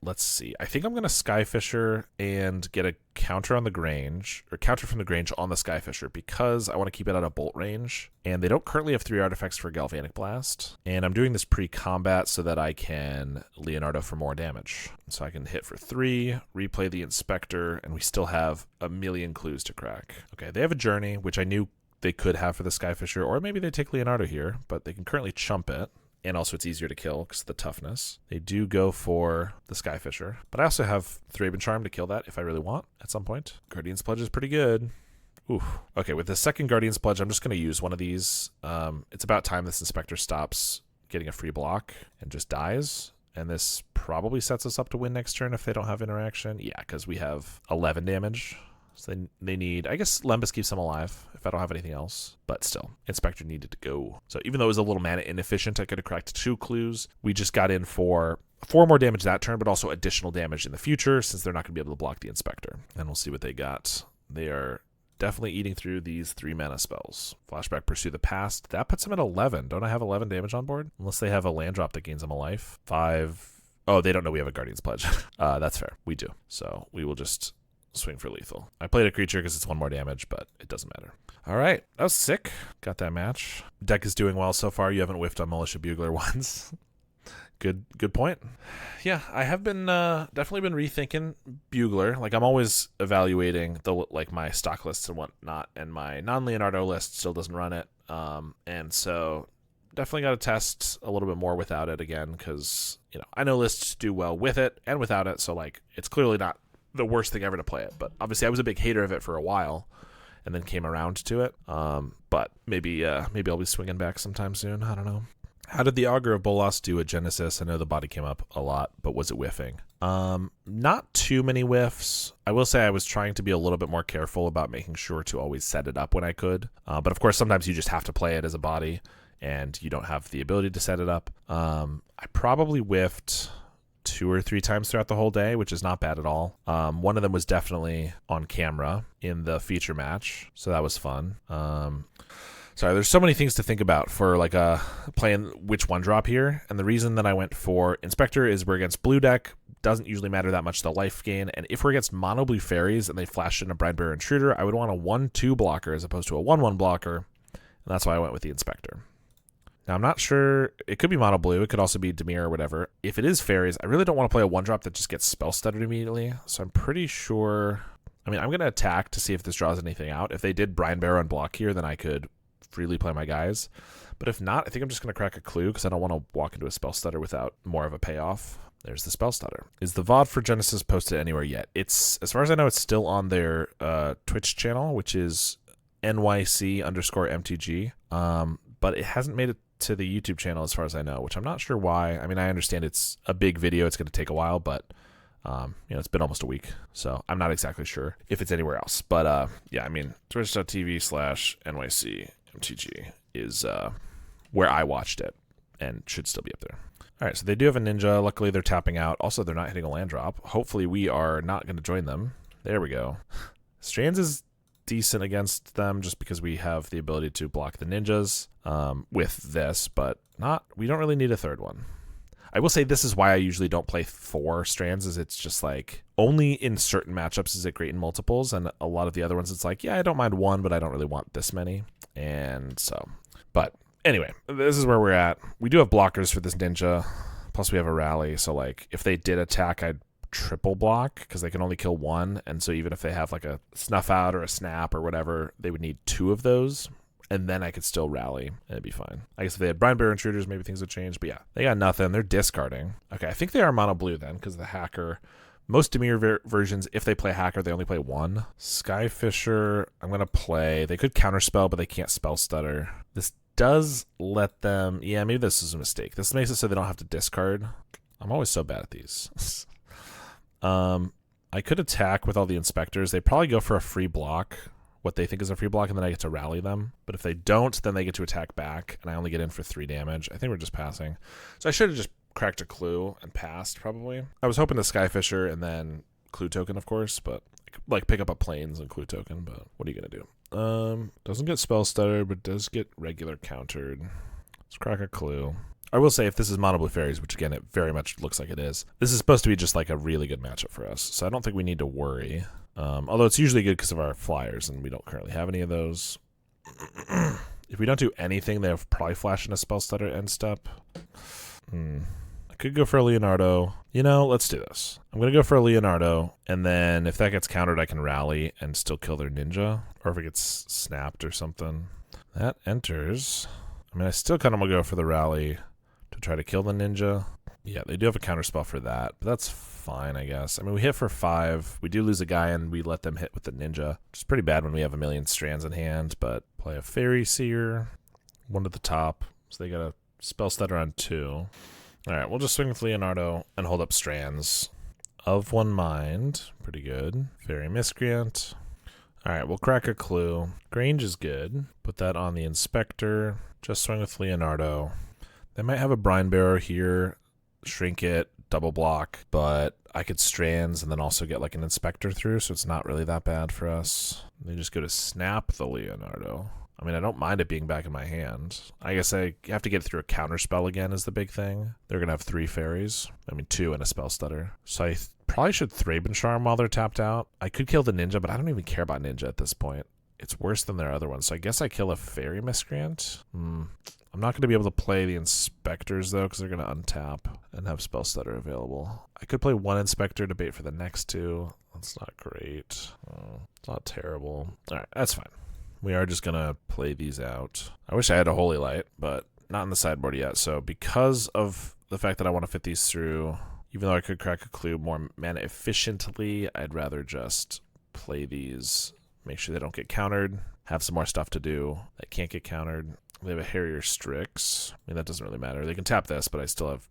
Let's see. I think I'm going to Skyfisher and get a counter on the Grange, or counter from the Grange on the Skyfisher, because I want to keep it out of bolt range. And they don't currently have 3 artifacts for Galvanic Blast. And I'm doing this pre-combat so that I can Leonardo for more damage. So I can hit for 3, replay the Inspector, and we still have a million clues to crack. Okay, they have a Journey, which I knew they could have for the Skyfisher, or maybe they take Leonardo here, but they can currently chump it. And also it's easier to kill because of the toughness. They do go for the Skyfisher. But I also have Thraben Charm to kill that if I really want at some point. Guardian's Pledge is pretty good. Ooh. Okay, with the second Guardian's Pledge, I'm just going to use one of these. It's about time this Inspector stops getting a free block and just dies. And this probably sets us up to win next turn if they don't have interaction. Yeah, because we have 11 damage. So they need... I guess Lembas keeps them alive if I don't have anything else. But still, Inspector needed to go. So even though it was a little mana inefficient, I could have cracked 2 clues. We just got in for 4 more damage that turn, but also additional damage in the future since they're not going to be able to block the Inspector. And we'll see what they got. They are definitely eating through these 3 mana spells. Flashback, Pursue the Past. That puts them at 11. Don't I have 11 damage on board? Unless they have a land drop that gains them a life. 5. Oh, they don't know we have a Guardian's Pledge. That's fair. We do. So we will just... swing for lethal. I played a creature because it's 1 more damage, but it doesn't matter. All right, that was sick. Got that match. Deck is doing well so far. You haven't whiffed on Militia Bugler once. Good point. Yeah, I have been definitely been rethinking Bugler. Like I'm always evaluating my stock lists and whatnot, and my non-Leonardo list still doesn't run it. And so definitely got to test a little bit more without it again because you know I know lists do well with it and without it. So like it's clearly not the worst thing ever to play it, but obviously I was a big hater of it for a while and then came around to it. But maybe I'll be swinging back sometime soon. I don't know. How did the Augur of Bolas do at Genesis? I know the body came up a lot, but was it whiffing? Not too many whiffs. I will say I was trying to be a little bit more careful about making sure to always set it up when I could. But of course, sometimes you just have to play it as a body and you don't have the ability to set it up. I probably whiffed 2 or 3 times throughout the whole day, which is not bad at all. One of them was definitely on camera in the feature match, so that was fun. Sorry, there's so many things to think about for like playing which one drop here, and the reason that I went for Inspector is we're against blue deck, doesn't usually matter that much the life gain, and if we're against mono blue fairies and they flash in a Brinebearer Intruder, I would want a 1-2 blocker as opposed to a 1-1 blocker, and that's why I went with the Inspector. Now, I'm not sure. It could be mono blue. It could also be Dimir or whatever. If it is fairies, I really don't want to play a 1-drop that just gets spell stuttered immediately. So I'm pretty sure. I mean, I'm going to attack to see if this draws anything out. If they did Brine Bear on block here, then I could freely play my guys. But if not, I think I'm just going to crack a clue because I don't want to walk into a spell stutter without more of a payoff. There's the spell stutter. Is the VOD for Genesis posted anywhere yet? It's, as far as I know, it's still on their Twitch channel, which is NYC_MTG. But it hasn't made it to the YouTube channel as far as I know, which I'm not sure why. I mean, I understand it's a big video. It's going to take a while, but it's been almost a week, so I'm not exactly sure if it's anywhere else. But yeah, I mean, twitch.tv/NYCMTG is where I watched it and should still be up there. All right, so they do have a ninja. Luckily, they're tapping out. Also, they're not hitting a land drop. Hopefully, we are not going to join them. There we go. Strands is decent against them just because we have the ability to block the ninjas with this, but we don't really need a third one. I will say this is why I usually don't play 4 strands, is it's just like only in certain matchups is it great in multiples, and a lot of the other ones it's like, yeah, I don't mind 1, but I don't really want this many. And so, but anyway, this is where we're at. We do have blockers for this ninja, plus we have a rally, so like if they did attack, I'd triple block because they can only kill 1, and so even if they have like a snuff out or a snap or whatever, they would need 2 of those. And then I could still rally, and it'd be fine. I guess if they had Brine Bear Intruders, maybe things would change. But yeah, they got nothing. They're discarding. Okay, I think they are mono blue then, because the hacker. Most Dimir versions, if they play hacker, they only play 1. Skyfisher, I'm going to play. They could counterspell, but they can't spell stutter. This does let them. Yeah, maybe this is a mistake. This makes it so they don't have to discard. I'm always so bad at these. I could attack with all the inspectors. They probably go for a free block. What they think is a free block, and then I get to rally them. But if they don't, then they get to attack back, and I only get in for 3 damage. I think we're just passing. So I should have just cracked a clue and passed, probably. I was hoping to Skyfisher and then clue token, of course, but like pick up a planes and clue token, but what are you going to do? Doesn't get spell stutter, but does get regular countered. Let's crack a clue. I will say, if this is mono blue fairies, which again, it very much looks like it is, this is supposed to be just like a really good matchup for us. So I don't think we need to worry. Although it's usually good because of our flyers, and we don't currently have any of those. If we don't do anything, they have probably flash in a spell stutter end step. I could go for a Leonardo. Let's do this. I'm going to go for a Leonardo, and then if that gets countered, I can rally and still kill their ninja. Or if it gets snapped or something. That enters. I mean, I still kind of want to go for the rally to try to kill the ninja. Yeah, they do have a counterspell for that, but that's fine, I guess. I mean, we hit for 5. We do lose a guy, and we let them hit with the ninja, which is pretty bad when we have a million strands in hand, but play a Fairy Seer, 1 to the top, so they got a spell stutter on 2. All right, we'll just swing with Leonardo and hold up strands. Of One Mind, pretty good. Fairy Miscreant. All right, we'll crack a clue. Grange is good. Put that on the Inspector. Just swing with Leonardo. They might have a Brine Bearer here. Shrink it, double block, but I could strands and then also get like an inspector through, so it's not really that bad for us. They just go to snap the Leonardo. I mean, I don't mind it being back in my hand. I guess I have to get through a counter spell again is the big thing. They're going to have 3 fairies. I mean, 2 and a spell stutter. So I probably should Thraben Charm while they're tapped out. I could kill the ninja, but I don't even care about ninja at this point. It's worse than their other ones. So I guess I kill a Fairy Miscreant. I'm not going to be able to play the inspectors, though, because they're going to untap and have spell stutter available. I could play 1 inspector to bait for the next 2. That's not great. It's not terrible. All right, that's fine. We are just going to play these out. I wish I had a Holy Light, but not in the sideboard yet. So because of the fact that I want to fit these through, even though I could crack a clue more mana efficiently, I'd rather just play these, make sure they don't get countered, have some more stuff to do that can't get countered. They have a Harrier Strix. I mean, that doesn't really matter. They can tap this, but I still have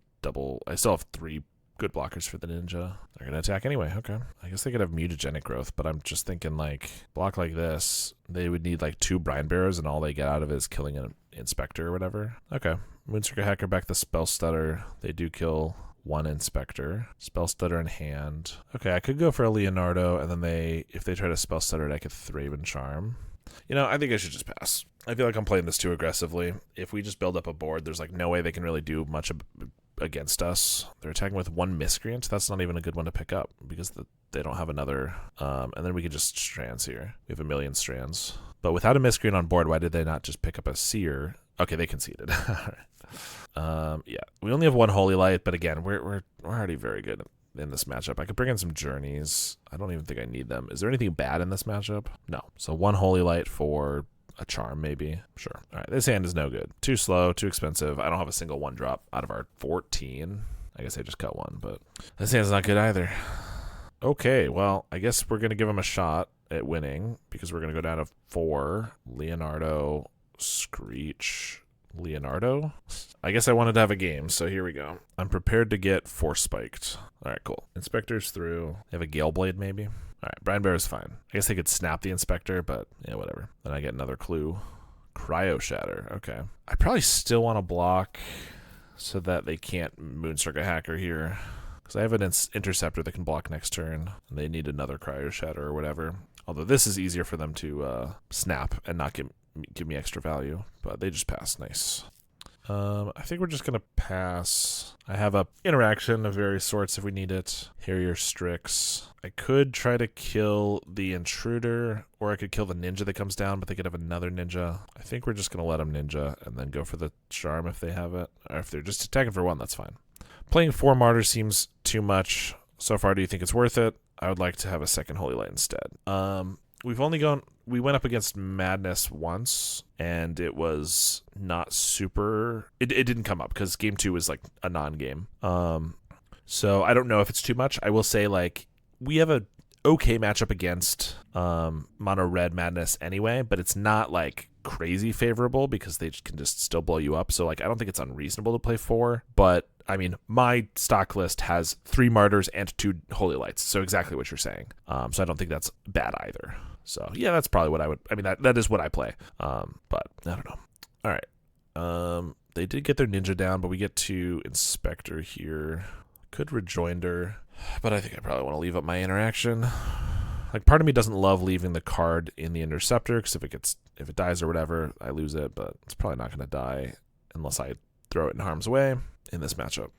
3 good blockers for the ninja. They're going to attack anyway. Okay. I guess they could have mutagenic growth, but I'm just thinking, like, block like this, they would need, like, 2 Brine Bearers, and all they get out of it is killing an inspector or whatever. Okay. Moonstrucker Hacker back the spell stutter. They do kill 1 inspector. Spell stutter in hand. Okay, I could go for a Leonardo, and then if they try to spell stutter it, I could Thraben Charm. I think I should just pass. I feel like I'm playing this too aggressively. If we just build up a board, there's like no way they can really do much against us. They're attacking with 1 Miscreant. That's not even a good one to pick up because they don't have another. And then we could just strands here. We have a million strands. But without a Miscreant on board, why did they not just pick up a Seer Okay, they conceded. All right. Yeah, we only have one Holy Light, but again, we're already very good in this matchup. I could bring in some Journeys. I don't even think I need them. Is there anything bad in this matchup? No. So one Holy Light for a Charm, maybe. Sure. All right, this hand is no good. Too slow, too expensive. I don't have a single 1-drop out of our 14. I guess I just cut one, but this hand's not good either. Okay, well, I guess we're going to give him a shot at winning because we're going to go down to 4. Leonardo, Screech, Leonardo. I guess I wanted to have a game, so here we go. I'm prepared to get Force Spiked. All right, cool. Inspector's through. They have a Gale Blade, maybe? All right, Brian Bear is fine. I guess they could snap the Inspector, but yeah, whatever. Then I get another clue. Cryo Shatter. Okay. I probably still want to block so that they can't Moon Circuit Hacker here. Because I have an Interceptor that can block next turn. And they need another Cryo Shatter or whatever. Although this is easier for them to snap and not give me extra value. But they just pass. Nice. I think we're just going to pass. I have a interaction of various sorts if we need it. Harrier Strix. I could try to kill the Intruder, or I could kill the Ninja that comes down, but they could have another Ninja. I think we're just going to let them Ninja and then go for the Charm if they have it. Or if they're just attacking for 1, that's fine. Playing 4 Martyrs seems too much. So far, do you think it's worth it? I would like to have a second Holy Light instead. We went up against Madness once, and it was not super. It didn't come up because game 2 was like a non-game. So I don't know if it's too much. I will say, like, we have a okay matchup against Mono Red Madness anyway, but it's not like crazy favorable because they can just still blow you up. So like, I don't think it's unreasonable to play 4, but I mean, my stock list has 3 Martyrs and 2 Holy Lights, so exactly what you're saying. So I don't think that's bad either. So yeah, that's probably what I would. I mean, that is what I play. But I don't know. All right. They did get their Ninja down, but we get to Inspector here. Could Rejoinder, but I think I probably want to leave up my interaction. Like, part of me doesn't love leaving the card in the Interceptor because if it dies or whatever, I lose it. But it's probably not going to die unless I throw it in harm's way in this matchup.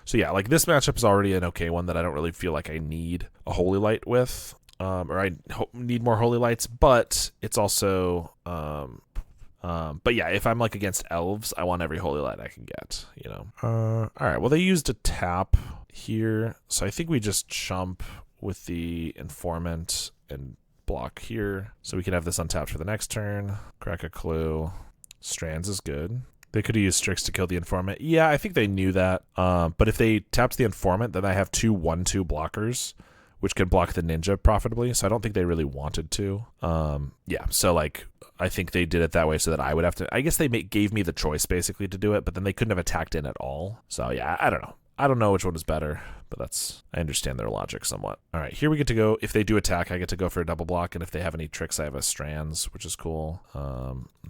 So yeah, like, this matchup is already an okay one that I don't really feel like I need a Holy Light with. Or I need more Holy Lights, but it's also, but yeah, if I'm like against elves, I want every Holy Light I can get, you know. All right, well, they used a tap here, so I think we just chump with the Informant and block here, so we can have this untapped for the next turn. Crack a clue. Strands is good. They could have used Strix to kill the Informant. Yeah, I think they knew that. But if they tapped the Informant, then I have 2 1/2 blockers, which can block the Ninja profitably, so I don't think they really wanted to. Yeah, so like, I think they did it that way so that I would have to. I guess they gave me the choice basically to do it, but then they couldn't have attacked in at all. So yeah, I don't know. I don't know which one is better, but I understand their logic somewhat. All right, here we get to go. If they do attack, I get to go for a double block, and if they have any tricks, I have a Strands, which is cool.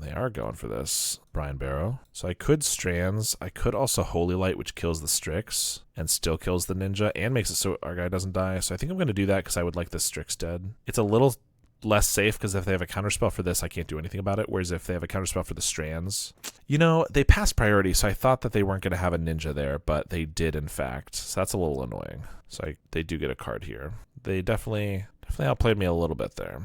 They are going for this, Brian Barrow. So I could Strands. I could also Holy Light, which kills the Strix and still kills the Ninja and makes it so our guy doesn't die. So I think I'm going to do that because I would like the Strix dead. It's a little less safe because if they have a counterspell for this, I can't do anything about it. Whereas if they have a counterspell for the Strands, you know, they passed priority, so I thought that they weren't going to have a Ninja there, but they did in fact. So that's a little annoying. So they do get a card here. They definitely outplayed me a little bit there.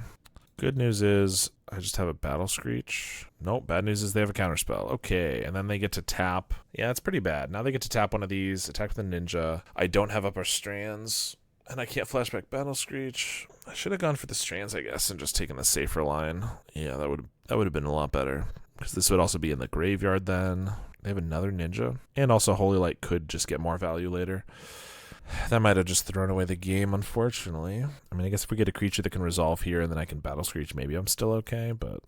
Good news is I just have a Battle Screech. Nope, bad news is they have a counterspell. Okay, and then they get to tap. Yeah, it's pretty bad. Now they get to tap one of these, attack with the Ninja. I don't have up our Strands, and I can't flashback Battle Screech. I should have gone for the Strands, I guess, and just taken the safer line. Yeah, that would have been a lot better. Because this would also be in the graveyard then. They have another Ninja. And also Holy Light could just get more value later. That might have just thrown away the game, unfortunately. I mean, I guess if we get a creature that can resolve here and then I can Battle Screech, maybe I'm still okay. But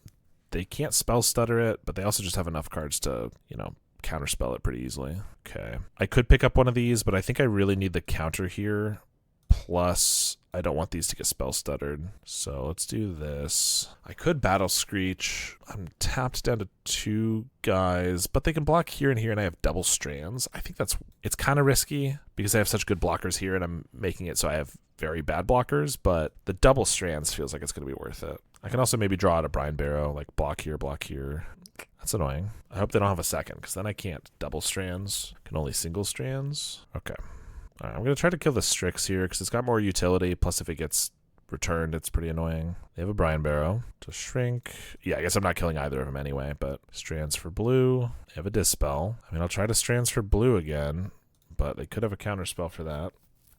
they can't Spell Stutter it, but they also just have enough cards to, you know, counterspell it pretty easily. Okay. I could pick up one of these, but I think I really need the counter here. Plus, I don't want these to get Spell Stuttered. So let's do this. I could Battle Screech. I'm tapped down to 2 guys, but they can block here and here, and I have double Strands. I think it's kind of risky because I have such good blockers here, and I'm making it so I have very bad blockers, but the double Strands feels like it's going to be worth it. I can also maybe draw out a Brian Barrow, like block here, block here. That's annoying. I hope they don't have a second, because then I can't double Strands. I can only single Strands. Okay. All right, I'm going to try to kill the Strix here because it's got more utility. Plus, if it gets returned. It's pretty annoying. They have a Brian Barrow to shrink. Yeah, I guess I'm not killing either of them anyway, but Strands for blue. They have a Dispel. I mean, I'll try to Strands for blue again, but they could have a counterspell for that.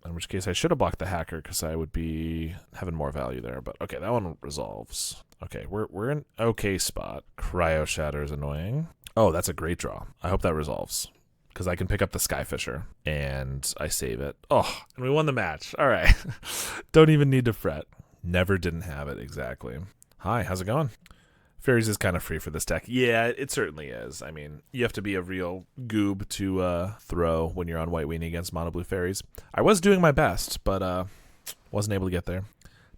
In which case I should have blocked the hacker because I would be having more value there. But okay, that one resolves. Okay, we're in okay spot. Cryo Shatter is annoying. Oh, that's a great draw. I hope that resolves because I can pick up the Skyfisher and I save it. Oh, and we won the match. All right. Don't even need to fret. Never didn't have it, exactly. Hi, how's it going? Fairies is kind of free for this deck. Yeah, it certainly is. I mean, you have to be a real goob to throw when you're on White Weenie against Mono Blue Fairies. I was doing my best, but wasn't able to get there.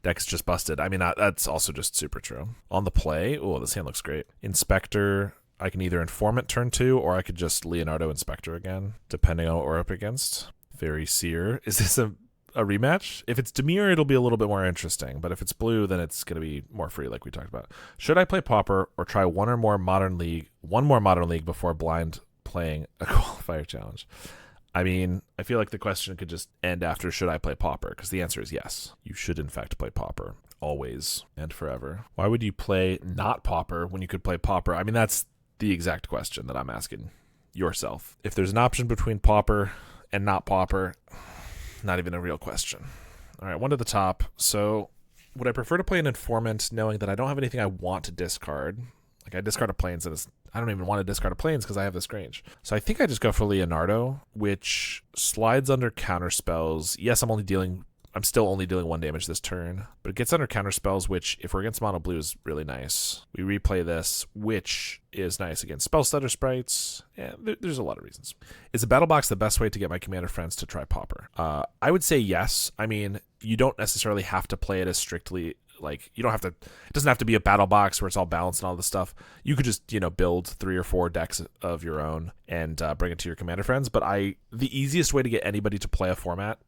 Deck's just busted. I mean, that's also just super true. On the play, oh, this hand looks great. Inspector, I can either Informant turn 2, or I could just Leonardo Inspector again, depending on what we're up against. Fairy Seer. Is this a rematch? If it's Demir, it'll be a little bit more interesting, but if it's blue, then it's going to be more free like we talked about. Should I play Pauper or try one more Modern League before blind playing a qualifier challenge? I mean, I feel like the question could just end after should I play Pauper, because the answer is yes. You should in fact play Pauper, always and forever. Why would you play not Pauper when you could play Pauper? I mean, that's the exact question that I'm asking yourself. If there's an option between Pauper and not Pauper, not even a real question. All right, one to the top. So would I prefer to play an Informant knowing that I don't have anything I want to discard? Like I discard a Plains and I don't even want to discard a Plains because I have this Grange. So I think I just go for Leonardo, which slides under counter spells. Yes, I'm still only dealing 1 damage this turn, but it gets under counter spells, which if we're against mono blue is really nice. We replay this, which is nice against spell stutter sprites. Yeah, there's a lot of reasons. Is a battle box the best way to get my commander friends to try Pauper? I would say yes. I mean, you don't necessarily have to play it as strictly, like you don't have to, it doesn't have to be a battle box where it's all balanced and all this stuff. You could just, build 3 or 4 decks of your own and bring it to your commander friends. But the easiest way to get anybody to play a format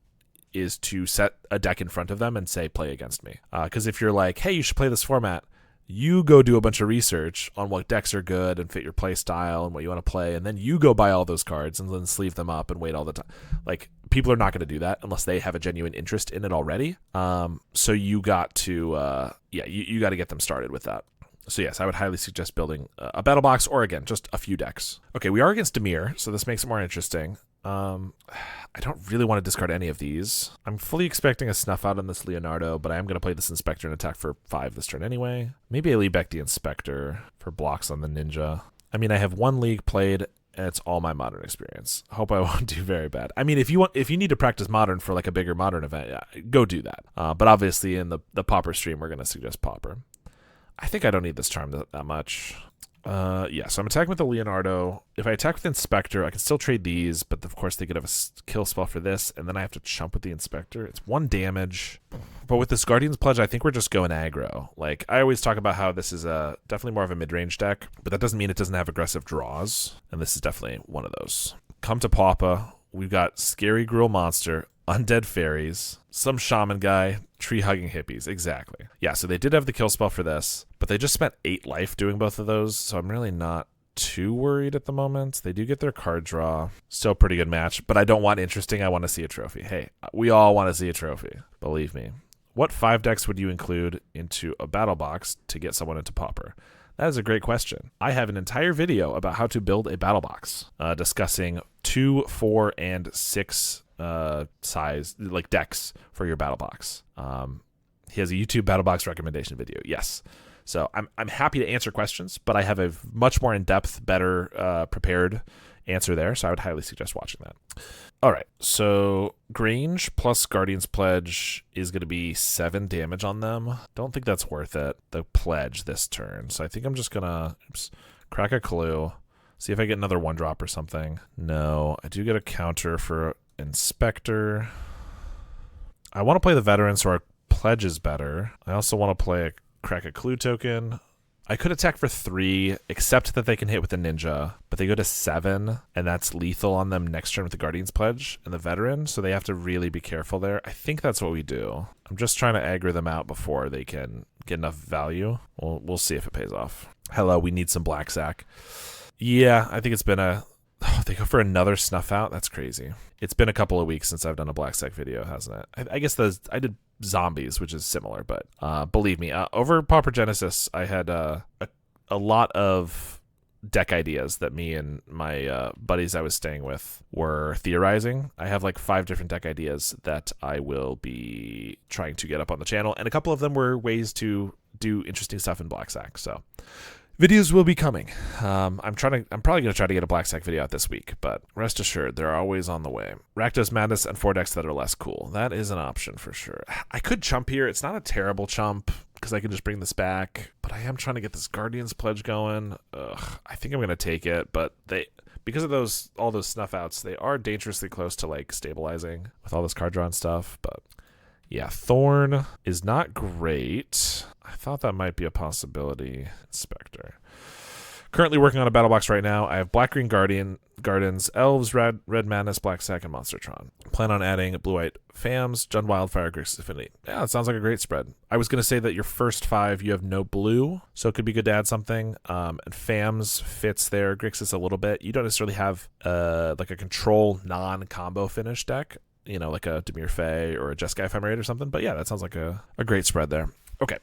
is to set a deck in front of them and say, play against me. Because if you're like, hey, you should play this format, you go do a bunch of research on what decks are good and fit your play style and what you want to play, and then you go buy all those cards and then sleeve them up and wait all the time. Like, people are not going to do that unless they have a genuine interest in it already. So you got to, you got to get them started with that. So yes, I would highly suggest building a battle box or, again, just a few decks. Okay, we are against Demir, so this makes it more interesting. I don't really want to discard any of these. I'm fully expecting a snuff out on this Leonardo, but I am going to play this Inspector and attack for 5 this turn anyway. Maybe I leave back the Inspector for blocks on the Ninja. I mean, I have 1 league played, and it's all my Modern experience. Hope I won't do very bad. I mean, if you need to practice Modern for like a bigger Modern event, yeah, go do that. But obviously in the Pauper stream, we're going to suggest Pauper. I think I don't need this charm that much. Yeah, so I'm attacking with the Leonardo. If I attack with Inspector, I can still trade these, but of course they could have a kill spell for this, and then I have to chump with the Inspector. It's 1 damage. But with this Guardian's Pledge, I think we're just going aggro. Like, I always talk about how this is definitely more of a mid-range deck, but that doesn't mean it doesn't have aggressive draws, and this is definitely one of those. Come to Pauper. We've got Scary Gruel Monster, Undead Fairies, some Shaman guy, tree-hugging hippies. Exactly. Yeah, so they did have the kill spell for this, but they just spent 8 life doing both of those, so I'm really not too worried at the moment. They do get their card draw. Still a pretty good match, but I don't want interesting. I want to see a trophy. Hey, we all want to see a trophy. Believe me. What 5 decks would you include into a battle box to get someone into Pauper? That is a great question. I have an entire video about how to build a battle box, discussing 2, 4, and 6 size like decks for your battle box. He has a YouTube battle box recommendation video. Yes. So I'm happy to answer questions, but I have a much more in-depth, better prepared answer there, so I would highly suggest watching that. All right, so Grange plus Guardian's Pledge is going to be 7 damage on them. Don't think that's worth it, the Pledge this turn. So I think I'm just going to crack a clue, see if I get another 1-drop or something. No, I do get a counter for Inspector. I want to play the Veteran, so our Pledge is better. I also want to play a crack a clue token. I could attack for 3, except that they can hit with the Ninja, but they go to 7, and that's lethal on them next turn with the Guardian's Pledge and the Veteran, so they have to really be careful there. I think that's what we do. I'm just trying to aggro them out before they can get enough value. We'll see if it pays off. Hello, we need some Black Sack. Yeah, I think it's been they go for another snuff out? That's crazy. It's been a couple of weeks since I've done a Black Sack video, hasn't it? I guess I did zombies, which is similar. But believe me, over Pauper Genesis, I had a lot of deck ideas that me and my buddies I was staying with were theorizing. I have like 5 different deck ideas that I will be trying to get up on the channel, and a couple of them were ways to do interesting stuff in Black Sack. So videos will be coming. I'm probably gonna try to get a Black Sack video out this week, but rest assured they're always on the way. Rakdos Madness and 4 decks that are less cool. That is an option for sure. I could chump here. It's not a terrible chump because I can just bring this back, but I am trying to get this Guardian's Pledge going. I think I'm gonna take it, but because of all those snuff outs, they are dangerously close to like stabilizing with all this card draw and stuff. But yeah, Thorn is not great. I thought that might be a possibility. Inspector. Currently working on a battle box right now. I have Black-Green Gardens, Elves, Red Madness, Black Sack, and Monstertron. Plan on adding Blue-White Fams, Jund Wildfire, Grixis Affinity. Yeah, that sounds like a great spread. I was going to say that your first 5, you have no blue, so it could be good to add something. And Fams fits there, Grixis a little bit. You don't necessarily have like a control non-combo finish deck, you know, like a Dimir Fey or a Jeskai Ephemerate or something. But yeah, that sounds like a great spread there. Okay.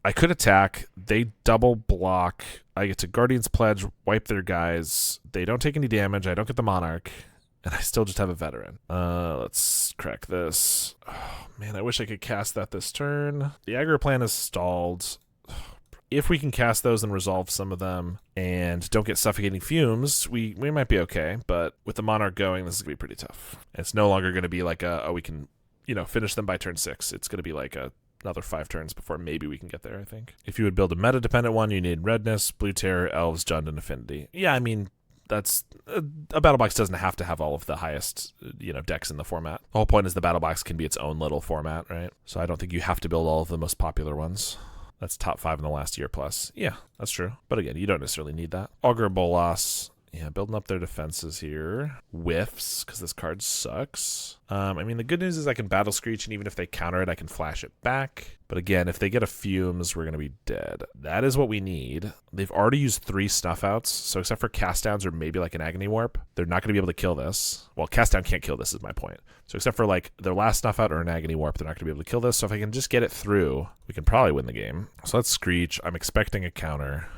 I could attack. They double block. I get to Guardian's Pledge, wipe their guys. They don't take any damage. I don't get the Monarch. And I still just have a veteran. Let's crack this. Oh, man, I wish I could cast that this turn. The aggro plan is stalled. If we can cast those and resolve some of them and don't get Suffocating Fumes, we might be okay. But with the Monarch going, this is going to be pretty tough. It's no longer going to be like we can, finish them by turn 6. It's going to be like another 5 turns before maybe we can get there, I think. If you would build a meta-dependent one, you need Redness, Blue Terror, Elves, Jund, and Affinity. Yeah, I mean, that's a battle box doesn't have to have all of the highest decks in the format. The whole point is the battle box can be its own little format, right? So I don't think you have to build all of the most popular ones. That's top 5 in the last year plus. Yeah, that's true. But again, you don't necessarily need that. Augur Bolas. Yeah, building up their defenses here. Whiffs, because this card sucks. I mean, the good news is I can Battle Screech, and even if they counter it, I can flash it back. But again, if they get a Fumes, we're going to be dead. That is what we need. They've already used 3 Snuff Outs, so except for Cast Downs or maybe like an Agony Warp, they're not going to be able to kill this. Well, Cast Down can't kill this is my point. So except for like their last Snuff Out or an Agony Warp, they're not going to be able to kill this. So if I can just get it through, we can probably win the game. So let's Screech. I'm expecting a counter,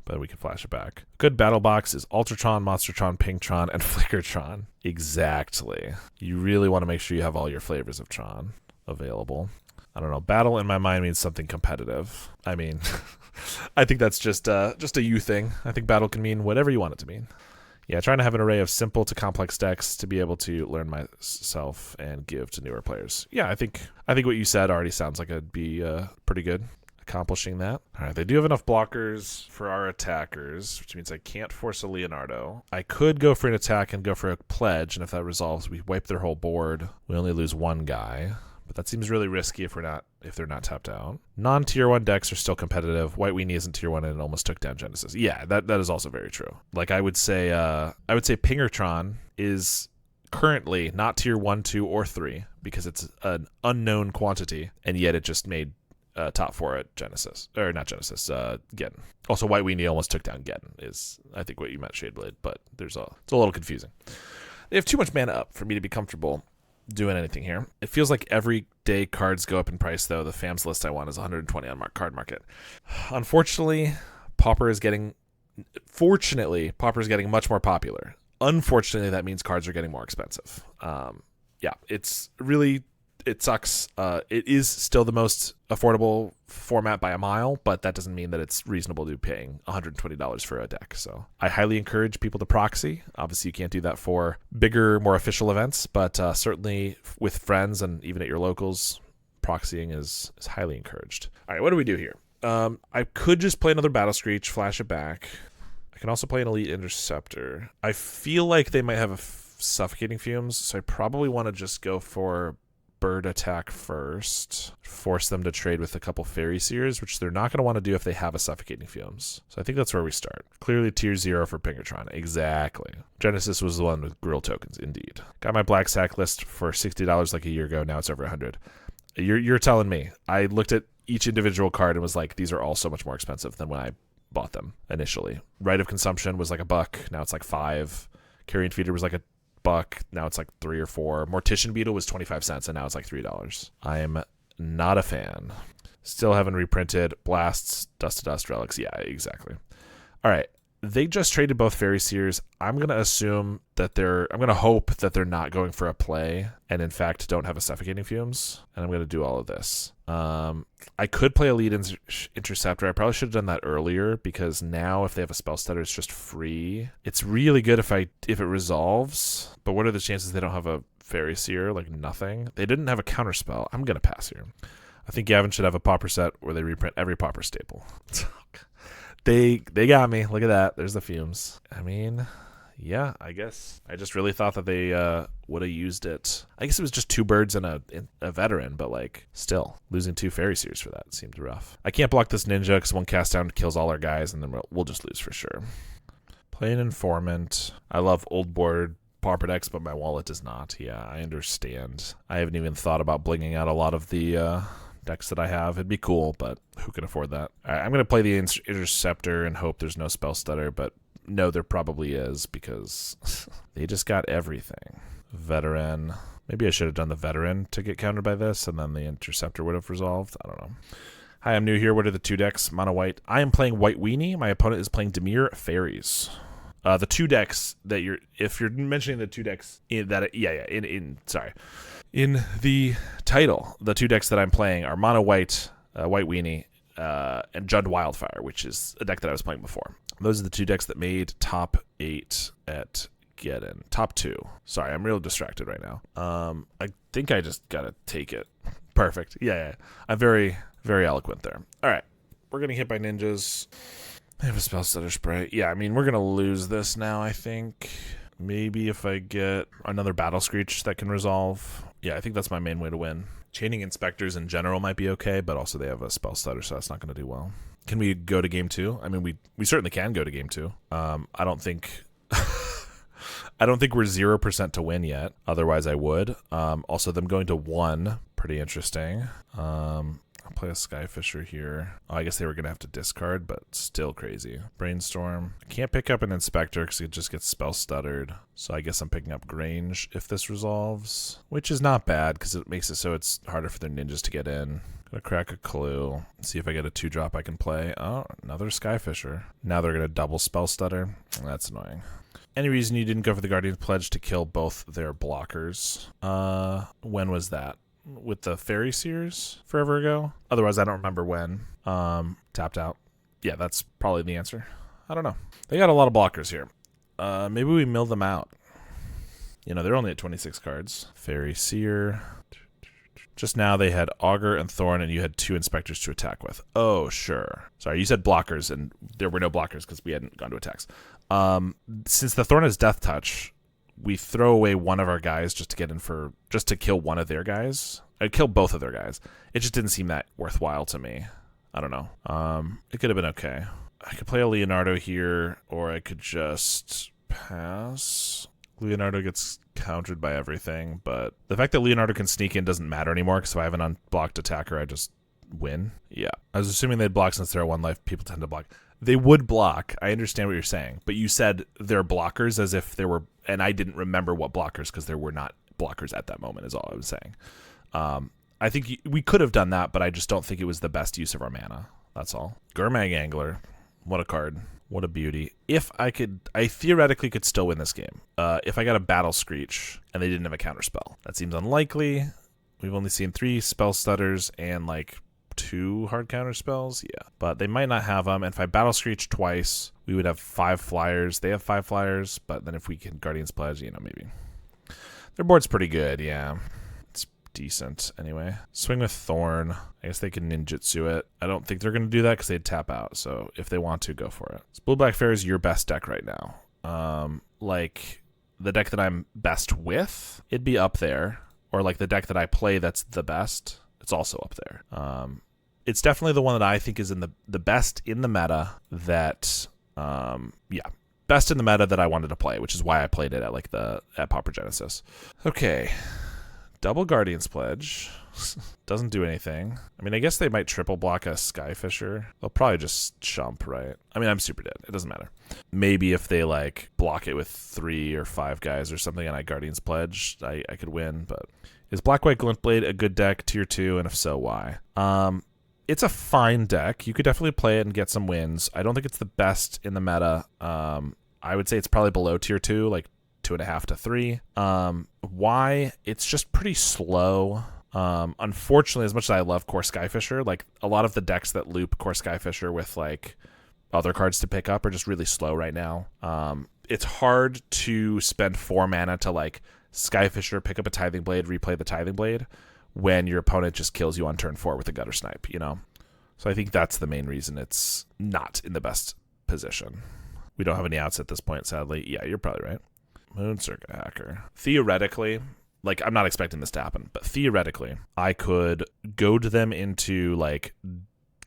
but we can flash it back. Good battle box is Ultratron, Monstertron, Pinktron, and Flickertron. Exactly. You really want to make sure you have all your flavors of Tron available. I don't know. Battle in my mind means something competitive. I mean, I think that's just a you thing. I think battle can mean whatever you want it to mean. Yeah, trying to have an array of simple to complex decks to be able to learn myself and give to newer players. Yeah, I think what you said already sounds like it'd be pretty good. Accomplishing that. All right, they do have enough blockers for our attackers, which means I can't force a Leonardo. I could go for an attack and go for a pledge, and if that resolves, we wipe their whole board. We only lose 1 guy, but that seems really risky if they're not tapped out. Non-tier 1 decks are still competitive. White Weenie isn't tier 1 and it almost took down Genesis. Yeah, that is also very true. Like I would say Pingertron is currently not tier 1, 2, or 3 because it's an unknown quantity, and yet it just made top 4 at Genesis. Or not Genesis, Geddon. Also, White Weenie almost took down Geddon, is I think what you meant, Shadeblade, but it's a little confusing. They have too much mana up for me to be comfortable doing anything here. It feels like every day cards go up in price, though. The FAMS list I want is 120 on Card Market. Unfortunately, Pauper is getting much more popular. Unfortunately, that means cards are getting more expensive. Yeah, it sucks. It is still the most affordable format by a mile, but that doesn't mean that it's reasonable to be paying $120 for a deck. So I highly encourage people to proxy. Obviously, you can't do that for bigger, more official events, but certainly with friends and even at your locals, proxying is highly encouraged. All right, what do we do here? I could just play another Battle Screech, flash it back. I can also play an Elite Interceptor. I feel like they might have Suffocating Fumes, so I probably want to just go for Bird Attack first, force them to trade with a couple Fairy Seers, which they're not going to want to do if they have a Suffocating Fumes. So I think that's where we start. Clearly tier 0 for Pinkertron. Exactly. Genesis was the one with Grill tokens, indeed. Got my Black Sack list for $60 like a year ago. Now it's over 100. You're telling me. I looked at each individual card and was like, these are all so much more expensive than when I bought them initially. Rite of Consumption was like $1. Now it's like $5. Carrion Feeder was like $1. Now it's like 3 or 4. Mortician Beetle was 25 cents, and now it's like $3. I am not a fan. Still haven't reprinted Blasts, Dust to Dust Relics. Yeah, exactly. All right. They just traded both Fairy Seers. I'm going to assume that I'm going to hope that they're not going for a play and, in fact, don't have a Suffocating Fumes. And I'm going to do all of this. I could play a Lead Interceptor. I probably should have done that earlier because now if they have a Spell Stutter, it's just free. It's really good if it resolves. But what are the chances they don't have a Fairy Seer? Like nothing. They didn't have a Counterspell. I'm going to pass here. I think Gavin should have a Pauper set where they reprint every Pauper staple. They got me. Look at that. There's the fumes. I mean, yeah, I guess. I just really thought that they would have used it. I guess it was just 2 birds and a veteran, but like still losing 2 Fairy Seers for that seemed rough. I can't block this ninja because 1 cast down kills all our guys, and then we'll just lose for sure. Play an Informant. I love old board Pauper decks, but my wallet does not. Yeah, I understand. I haven't even thought about blinging out a lot of the decks that I have. It'd be cool, but who can afford that? All right, I'm going to play the Interceptor and hope there's no Spell Stutter, but no, there probably is because they just got everything. Veteran. Maybe I should have done the Veteran to get countered by this, and then the Interceptor would have resolved. I don't know. Hi, I'm new here. What are the 2 decks? Mono White. I am playing White Weenie. My opponent is playing Dimir Fairies. The 2 decks that if you're mentioning the 2 decks in the title, the 2 decks that I'm playing are Mono White, White Weenie, and Jund Wildfire, which is a deck that I was playing before. Those are the 2 decks that made top 8 at Geddon. Top 2. Sorry, I'm real distracted right now. I think I just gotta take it. Perfect. Yeah. I'm very, very eloquent there. All right, we're getting hit by ninjas. I have a Spell Stutter Spray. Yeah, I mean, we're going to lose this now, I think. Maybe if I get another Battle Screech that can resolve. Yeah, I think that's my main way to win. Chaining Inspectors in general might be okay, but also they have a Spell Stutter, so that's not going to do well. Can we go to game 2? I mean, we certainly can go to game 2. I don't think we're 0% to win yet. Otherwise, I would. Also, them going to 1, pretty interesting. I'll play a Skyfisher here. Oh, I guess they were going to have to discard, but still crazy. Brainstorm. I can't pick up an Inspector because it just gets Spell Stuttered. So I guess I'm picking up Grange if this resolves, which is not bad because it makes it so it's harder for their ninjas to get in. Gonna crack a Clue. See if I get a 2-drop I can play. Oh, another Skyfisher. Now they're going to double Spell Stutter. That's annoying. Any reason you didn't go for the Guardian's Pledge to kill both their blockers? When was that? With the Fairy Seers forever ago? Otherwise, I don't remember when. Tapped out. Yeah, that's probably the answer. I don't know. They got a lot of blockers here. Maybe we mill them out. You know, they're only at 26 cards. Fairy Seer. Just now they had Augur and Thorn, and you had 2 Inspectors to attack with. Oh, sure. Sorry, you said blockers, and there were no blockers because we hadn't gone to attacks. Since the Thorn has Death Touch, we throw away one of our guys just to kill one of their guys. I'd kill both of their guys. It just didn't seem that worthwhile to me. I don't know. It could have been okay. I could play a Leonardo here, or I could just pass. Leonardo gets countered by everything, but the fact that Leonardo can sneak in doesn't matter anymore, because if I have an unblocked attacker, I just win. Yeah. I was assuming they'd block since they're at 1 life. People tend to block. They would block. I understand what you're saying, but you said they're blockers as if there were, and I didn't remember what blockers because there were not blockers at that moment is all I was saying. I think we could have done that, but I just don't think it was the best use of our mana. That's all. Gurmag Angler. What a card. What a beauty. If I theoretically could still win this game. If I got a Battle Screech and they didn't have a counterspell. That seems unlikely. We've only seen 3 Spell Stutters and like 2 hard counter spells. Yeah, but they might not have them. And if I Battle Screech twice, we would have 5 flyers. They have 5 flyers, but then if we can Guardian's Pledge, you know, maybe. Their board's pretty good, yeah. It's decent anyway. Swing with Thorn. I guess they can ninjutsu it. I don't think they're going to do that because they'd tap out. So if they want to, go for it. So Blue Black Fair is your best deck right now. Like the deck that I'm best with, it'd be up there. Or like the deck that I play that's the best, it's also up there. It's definitely the one that I think is in the best in the meta that, best in the meta that I wanted to play, which is why I played it at Pauper Genesis. Okay, double Guardian's Pledge. Doesn't do anything. I mean, I guess they might triple block a Skyfisher. They'll probably just chump, right? I mean, I'm super dead. It doesn't matter. Maybe if they like block it with 3 or 5 guys or something and I Guardian's Pledge, I could win. But is Black-White Glintblade a good deck, tier 2? And if so, why? It's a fine deck. You could definitely play it and get some wins. I don't think it's the best in the meta. I would say it's probably below tier 2, like 2.5 to 3. Why? It's just pretty slow. Unfortunately, as much as I love Core Skyfisher, like a lot of the decks that loop Core Skyfisher with like other cards to pick up are just really slow right now. It's hard to spend 4 mana to like Skyfisher, pick up a Tithing Blade, replay the Tithing Blade when your opponent just kills you on turn 4 with a Gutter Snipe, you know? So I think that's the main reason it's not in the best position. We don't have any outs at this point, sadly. Yeah, you're probably right. Moon Circuit Hacker. Theoretically, like, I'm not expecting this to happen, but theoretically, I could goad them into, like,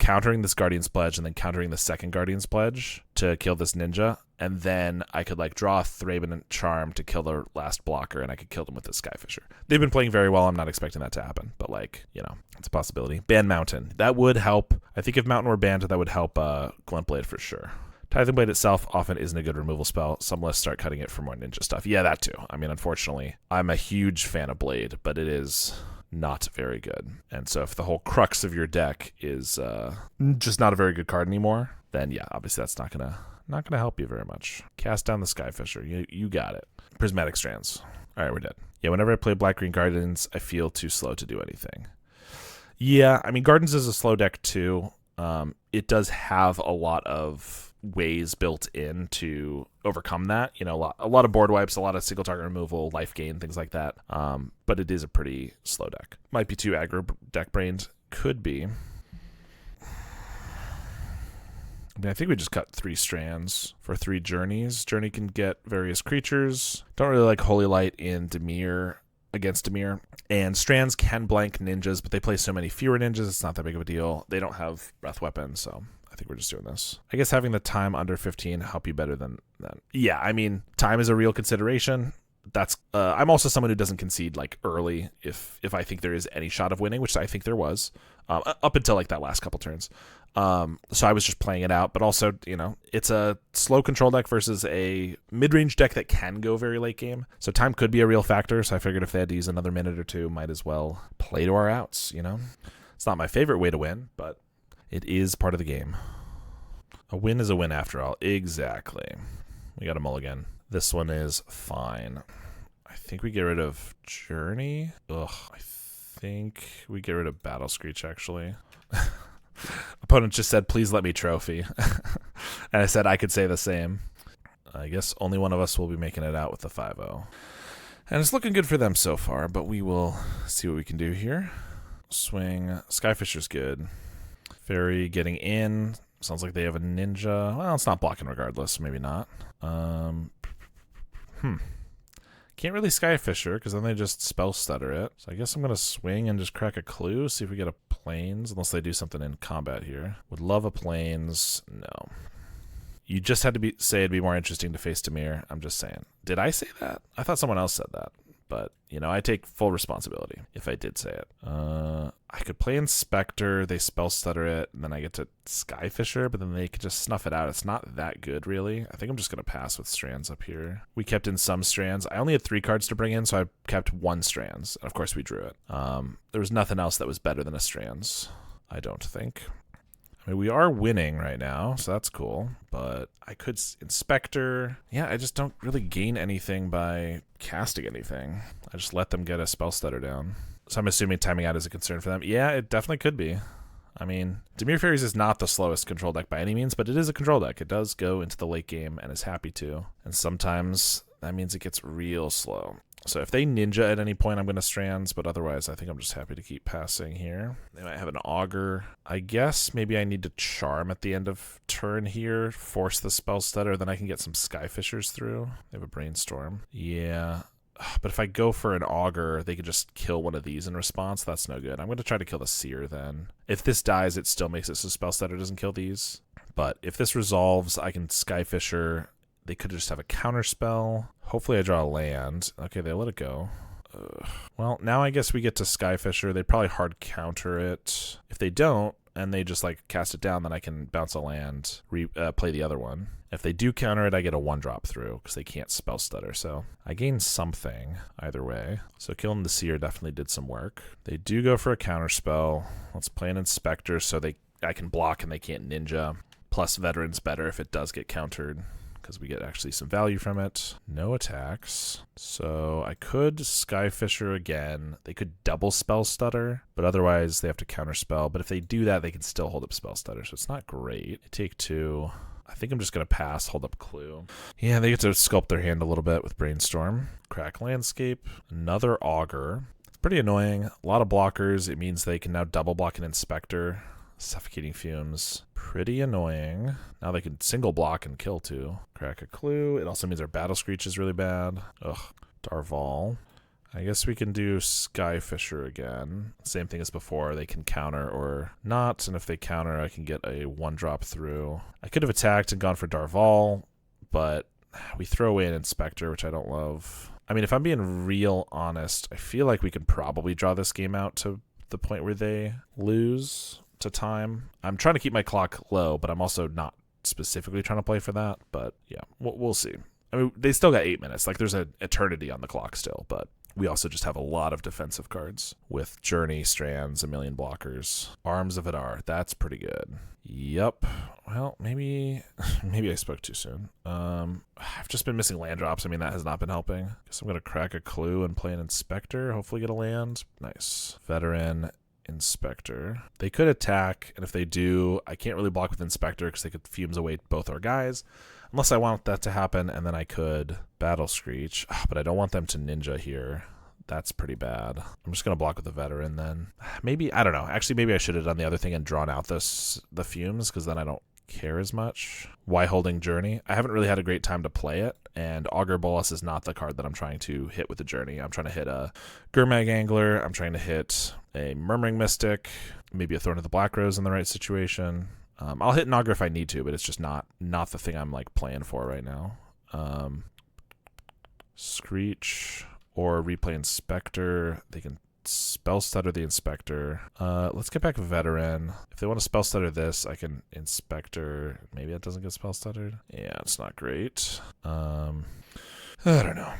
countering this Guardian's Pledge and then countering the second Guardian's Pledge to kill this ninja, and then I could, like, draw a Thraben Charm to kill the last blocker, and I could kill them with this Skyfisher. They've been playing very well. I'm not expecting that to happen, but, like, you know, it's a possibility. Ban Mountain. That would help. I think if Mountain were banned, that would help Glintblade for sure. Tithing Blade itself often isn't a good removal spell. Some lists start cutting it for more ninja stuff. Yeah, that too. I mean, unfortunately, I'm a huge fan of Blade, but it is not very good. And so if the whole crux of your deck is just not a very good card anymore, then yeah, obviously that's not gonna help you very much. Cast down the Skyfisher. You got it. Prismatic Strands. All right, we're dead. Yeah, whenever I play Black-Green Gardens, I feel too slow to do anything. Yeah, I mean, Gardens is a slow deck too. It does have a lot of ways built in to overcome that, you know, a lot of board wipes, a lot of single target removal, life gain, things like that. But it is a pretty slow deck. Might be too aggro deck brained. Could be. I mean, I think we just cut 3 strands for 3 journeys. Journey can get various creatures. Don't really like Holy Light in Dimir against Dimir. And strands can blank ninjas, but they play so many fewer ninjas, it's not that big of a deal. They don't have breath weapons, so I think we're just doing this. I guess having the time under 15 help you better than that. Yeah, I mean, time is a real consideration. That's I'm also someone who doesn't concede like early if I think there is any shot of winning, which I think there was up until like that last couple turns. So I was just playing it out, but also, you know, it's a slow control deck versus a mid-range deck that can go very late game. So time could be a real factor. So I figured if they had to use another minute or two, might as well play to our outs, you know? It's not my favorite way to win, but it is part of the game. A win is a win after all. Exactly. We got a mulligan. This one is fine. I think we get rid of Journey. Ugh, I think we get rid of Battle Screech, actually. Opponent just said, please let me trophy. And I said I could say the same. I guess only one of us will be making it out with the 5-0. And it's looking good for them so far, but we will see what we can do here. Swing. Skyfisher's good. Fairy getting in. Sounds like they have a ninja. Well, it's not blocking regardless. Maybe not. Can't really Skyfisher because then they just spell stutter it. So I guess I'm going to swing and just crack a clue. See if we get a planes. Unless they do something in combat here. Would love a planes. No. You just had to say it'd be more interesting to face Dimir. I'm just saying. Did I say that? I thought someone else said that. But, you know, I take full responsibility if I did say it. I could play Inspector, they spell stutter it, and then I get to Skyfisher, but then they could just snuff it out. It's not that good, really. I think I'm just going to pass with strands up here. We kept in some strands. I only had 3 cards to bring in, so I kept 1 strands. And of course, we drew it. There was nothing else that was better than a strands, I don't think. I mean, we are winning right now, so that's cool. But I could Inspector. Yeah, I just don't really gain anything by casting anything. I just let them get a spell stutter down. So I'm assuming timing out is a concern for them. Yeah, it definitely could be. I mean, Dimir Fairies is not the slowest control deck by any means, but it is a control deck. It does go into the late game and is happy to. And sometimes that means it gets real slow. So if they ninja at any point, I'm going to strands, but otherwise I think I'm just happy to keep passing here. They might have an augur. I guess maybe I need to charm at the end of turn here, force the spell stutter, then I can get some Skyfishers through. They have a brainstorm. Yeah. But if I go for an augur, they could just kill one of these in response. That's no good. I'm going to try to kill the seer then. If this dies, it still makes it so spell stutter doesn't kill these. But if this resolves, I can Skyfisher. They could just have a counter spell. Hopefully I draw a land. Okay, they let it go. Well, now I guess we get to Skyfisher. They'd probably hard counter it. If they don't, and they just like cast it down, then I can bounce a land, play the other one. If they do counter it, I get a 1-drop through because they can't spell stutter. So I gain something either way. So killing the Seer definitely did some work. They do go for a counter spell. Let's play an Inspector so I can block and they can't ninja. Plus Veteran's better if it does get countered, because we get actually some value from it. No attacks. So I could Skyfisher again. They could double spell stutter, but otherwise they have to counter spell. But if they do that, they can still hold up spell stutter, so it's not great. They take 2. I think I'm just going to pass, hold up Clue. Yeah, they get to sculpt their hand a little bit with Brainstorm. Crack Landscape. Another Augur. It's pretty annoying. A lot of blockers. It means they can now double block an Inspector. Suffocating Fumes. Pretty annoying. Now they can single block and kill too. Crack a Clue. It also means our Battle Screech is really bad. Ugh. Darval. I guess we can do Skyfisher again. Same thing as before. They can counter or not. And if they counter, I can get a 1-drop through. I could have attacked and gone for Darval, but we throw in Inspector, which I don't love. I mean, if I'm being real honest, I feel like we could probably draw this game out to the point where they lose to time. I'm trying to keep my clock low, but I'm also not specifically trying to play for that. But yeah, we'll see. I mean, they still got 8 minutes. Like, there's an eternity on the clock still, but we also just have a lot of defensive cards with Journey, Strands, a million blockers. Arms of Adar, that's pretty good. Yep. Well, maybe I spoke too soon. I've just been missing land drops. I mean, that has not been helping. Guess I'm going to crack a Clue and play an Inspector. Hopefully get a land. Nice. Veteran, Inspector. They could attack, and if they do, I can't really block with Inspector because they could Fumes away both our guys. Unless I want that to happen, and then I could Battle Screech. But I don't want them to ninja here. That's pretty bad. I'm just going to block with the Veteran then. Maybe, I don't know. Actually, maybe I should have done the other thing and drawn out the Fumes, because then I don't care as much. Why holding Journey? I haven't really had a great time to play it, and Augur Bolas is not the card that I'm trying to hit with the Journey. I'm trying to hit a Gurmag Angler. I'm trying to hit a Murmuring Mystic, maybe a Thorn of the Black Rose in the right situation. I'll hit an Augur if I need to, but it's just not the thing I'm like playing for right now. Screech or replay Inspector. They can spell stutter the Inspector. Let's get back Veteran. If they want to spell stutter this, I can Inspector. Maybe that doesn't get spell stuttered. Yeah, it's not great. I don't know.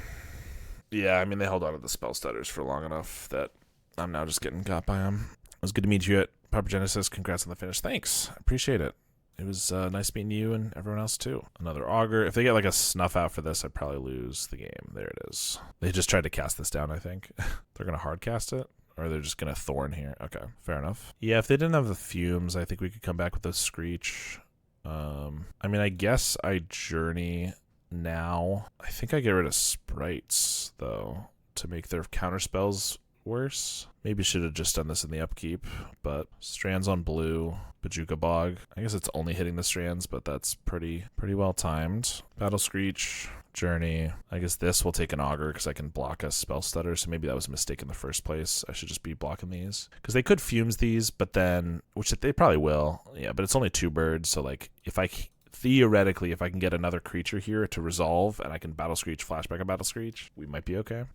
Yeah, I mean, they held on to the spell stutters for long enough that I'm now just getting got by them. It was good to meet you at Pauper Genesis. Congrats on the finish. Thanks. I appreciate it. It was nice meeting you and everyone else too. Another Augur. If they get like a snuff out for this, I'd probably lose the game. There it is. They just tried to cast this down, I think. They're going to hard cast it? Or they're just going to Thorn here. Okay, fair enough. Yeah, if they didn't have the Fumes, I think we could come back with a Screech. I mean, I guess I Journey now. I think I get rid of Sprites, though, to make their counter spells worse. Maybe should have just done this in the upkeep, but Strands on blue, Bajuka Bog. I guess it's only hitting the Strands, but that's pretty well timed. Battle Screech, Journey. I guess this will take an Augur because I can block a Spell Stutter, so maybe that was a mistake in the first place. I should just be blocking these. Because they could Fumes these, but then, which they probably will. Yeah, but it's only 2 birds, so like, theoretically, if I can get another creature here to resolve, and I can Battle Screech, flashback a Battle Screech, we might be okay.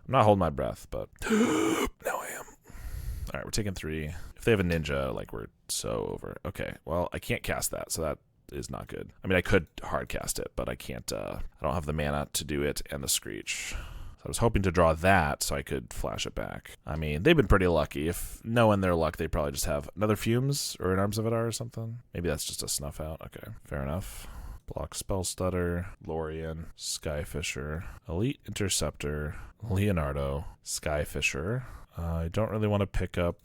I'm not holding my breath, but now I am. All right, we're taking 3. If they have a ninja, like, we're so over. Okay, well, I can't cast that, so that is not good. I mean, I could hard cast it, but I can't. I don't have the mana to do it and the Screech. So I was hoping to draw that so I could flash it back. I mean, they've been pretty lucky. If knowing their luck, they probably just have another Fumes or an Arms of Adar or something. Maybe that's just a snuff out. Okay, fair enough. Block Spell Stutter, Lorien, Skyfisher, Elite Interceptor, Leonardo, Skyfisher. I don't really want to pick up...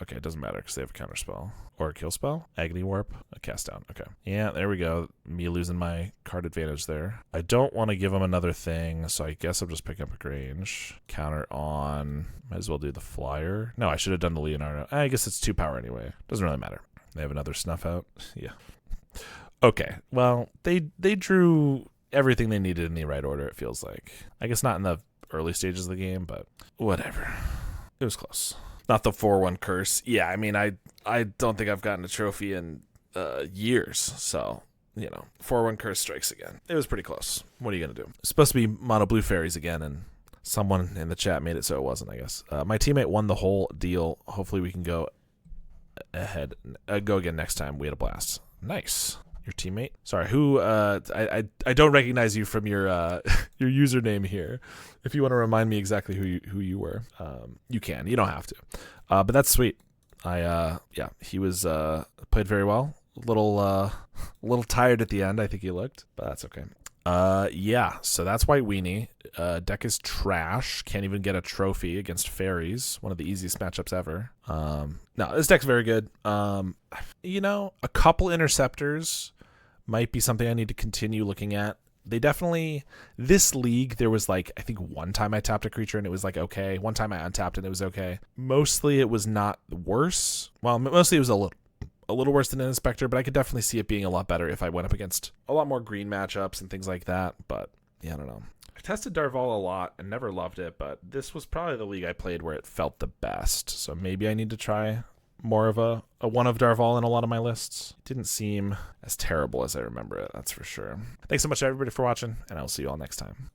Okay, it doesn't matter because they have a counterspell. Or a kill spell. Agony Warp. A cast down. Okay. Yeah, there we go. Me losing my card advantage there. I don't want to give them another thing, so I guess I'm just picking up a Grange. Counter on... Might as well do the Flyer. No, I should have done the Leonardo. I guess it's 2 power anyway. Doesn't really matter. They have another snuff out. Yeah. Okay, well, they drew everything they needed in the right order, it feels like. I guess not in the early stages of the game, but whatever. It was close. Not the 4-1 curse. Yeah, I mean, I don't think I've gotten a trophy in years, so, 4-1 curse strikes again. It was pretty close. What are you going to do? It's supposed to be mono blue fairies again, and Someone in the chat made it so it wasn't, I guess. My teammate won the whole deal. Hopefully we can go ahead, go again next time. We had a blast. Nice. Your teammate? Sorry, who? I don't recognize you from your your username here. If you want to remind me exactly who you were, you can. You don't have to. But that's sweet. Yeah, he was played very well. A little tired at the end, I think he looked, but that's okay. Yeah, so that's White Weenie. Deck is trash. Can't even get a trophy against fairies. One of the easiest matchups ever. No, this deck's very good. You know, a couple interceptors might be something I need to continue looking at. They definitely, this league, there was like, I think one time I tapped a creature and it was like okay. One time I untapped and it was okay. Mostly it was not worse. Well, mostly it was a little worse than an Inspector, but I could definitely see it being a lot better if I went up against a lot more green matchups and things like that. But yeah, I don't know. I tested Darval a lot and never loved it, but this was probably the league I played where it felt the best. So maybe I need to try more of a one of Darval in a lot of my lists. It didn't seem as terrible as I remember it, that's for sure. Thanks so much everybody for watching, and I'll see you all next time.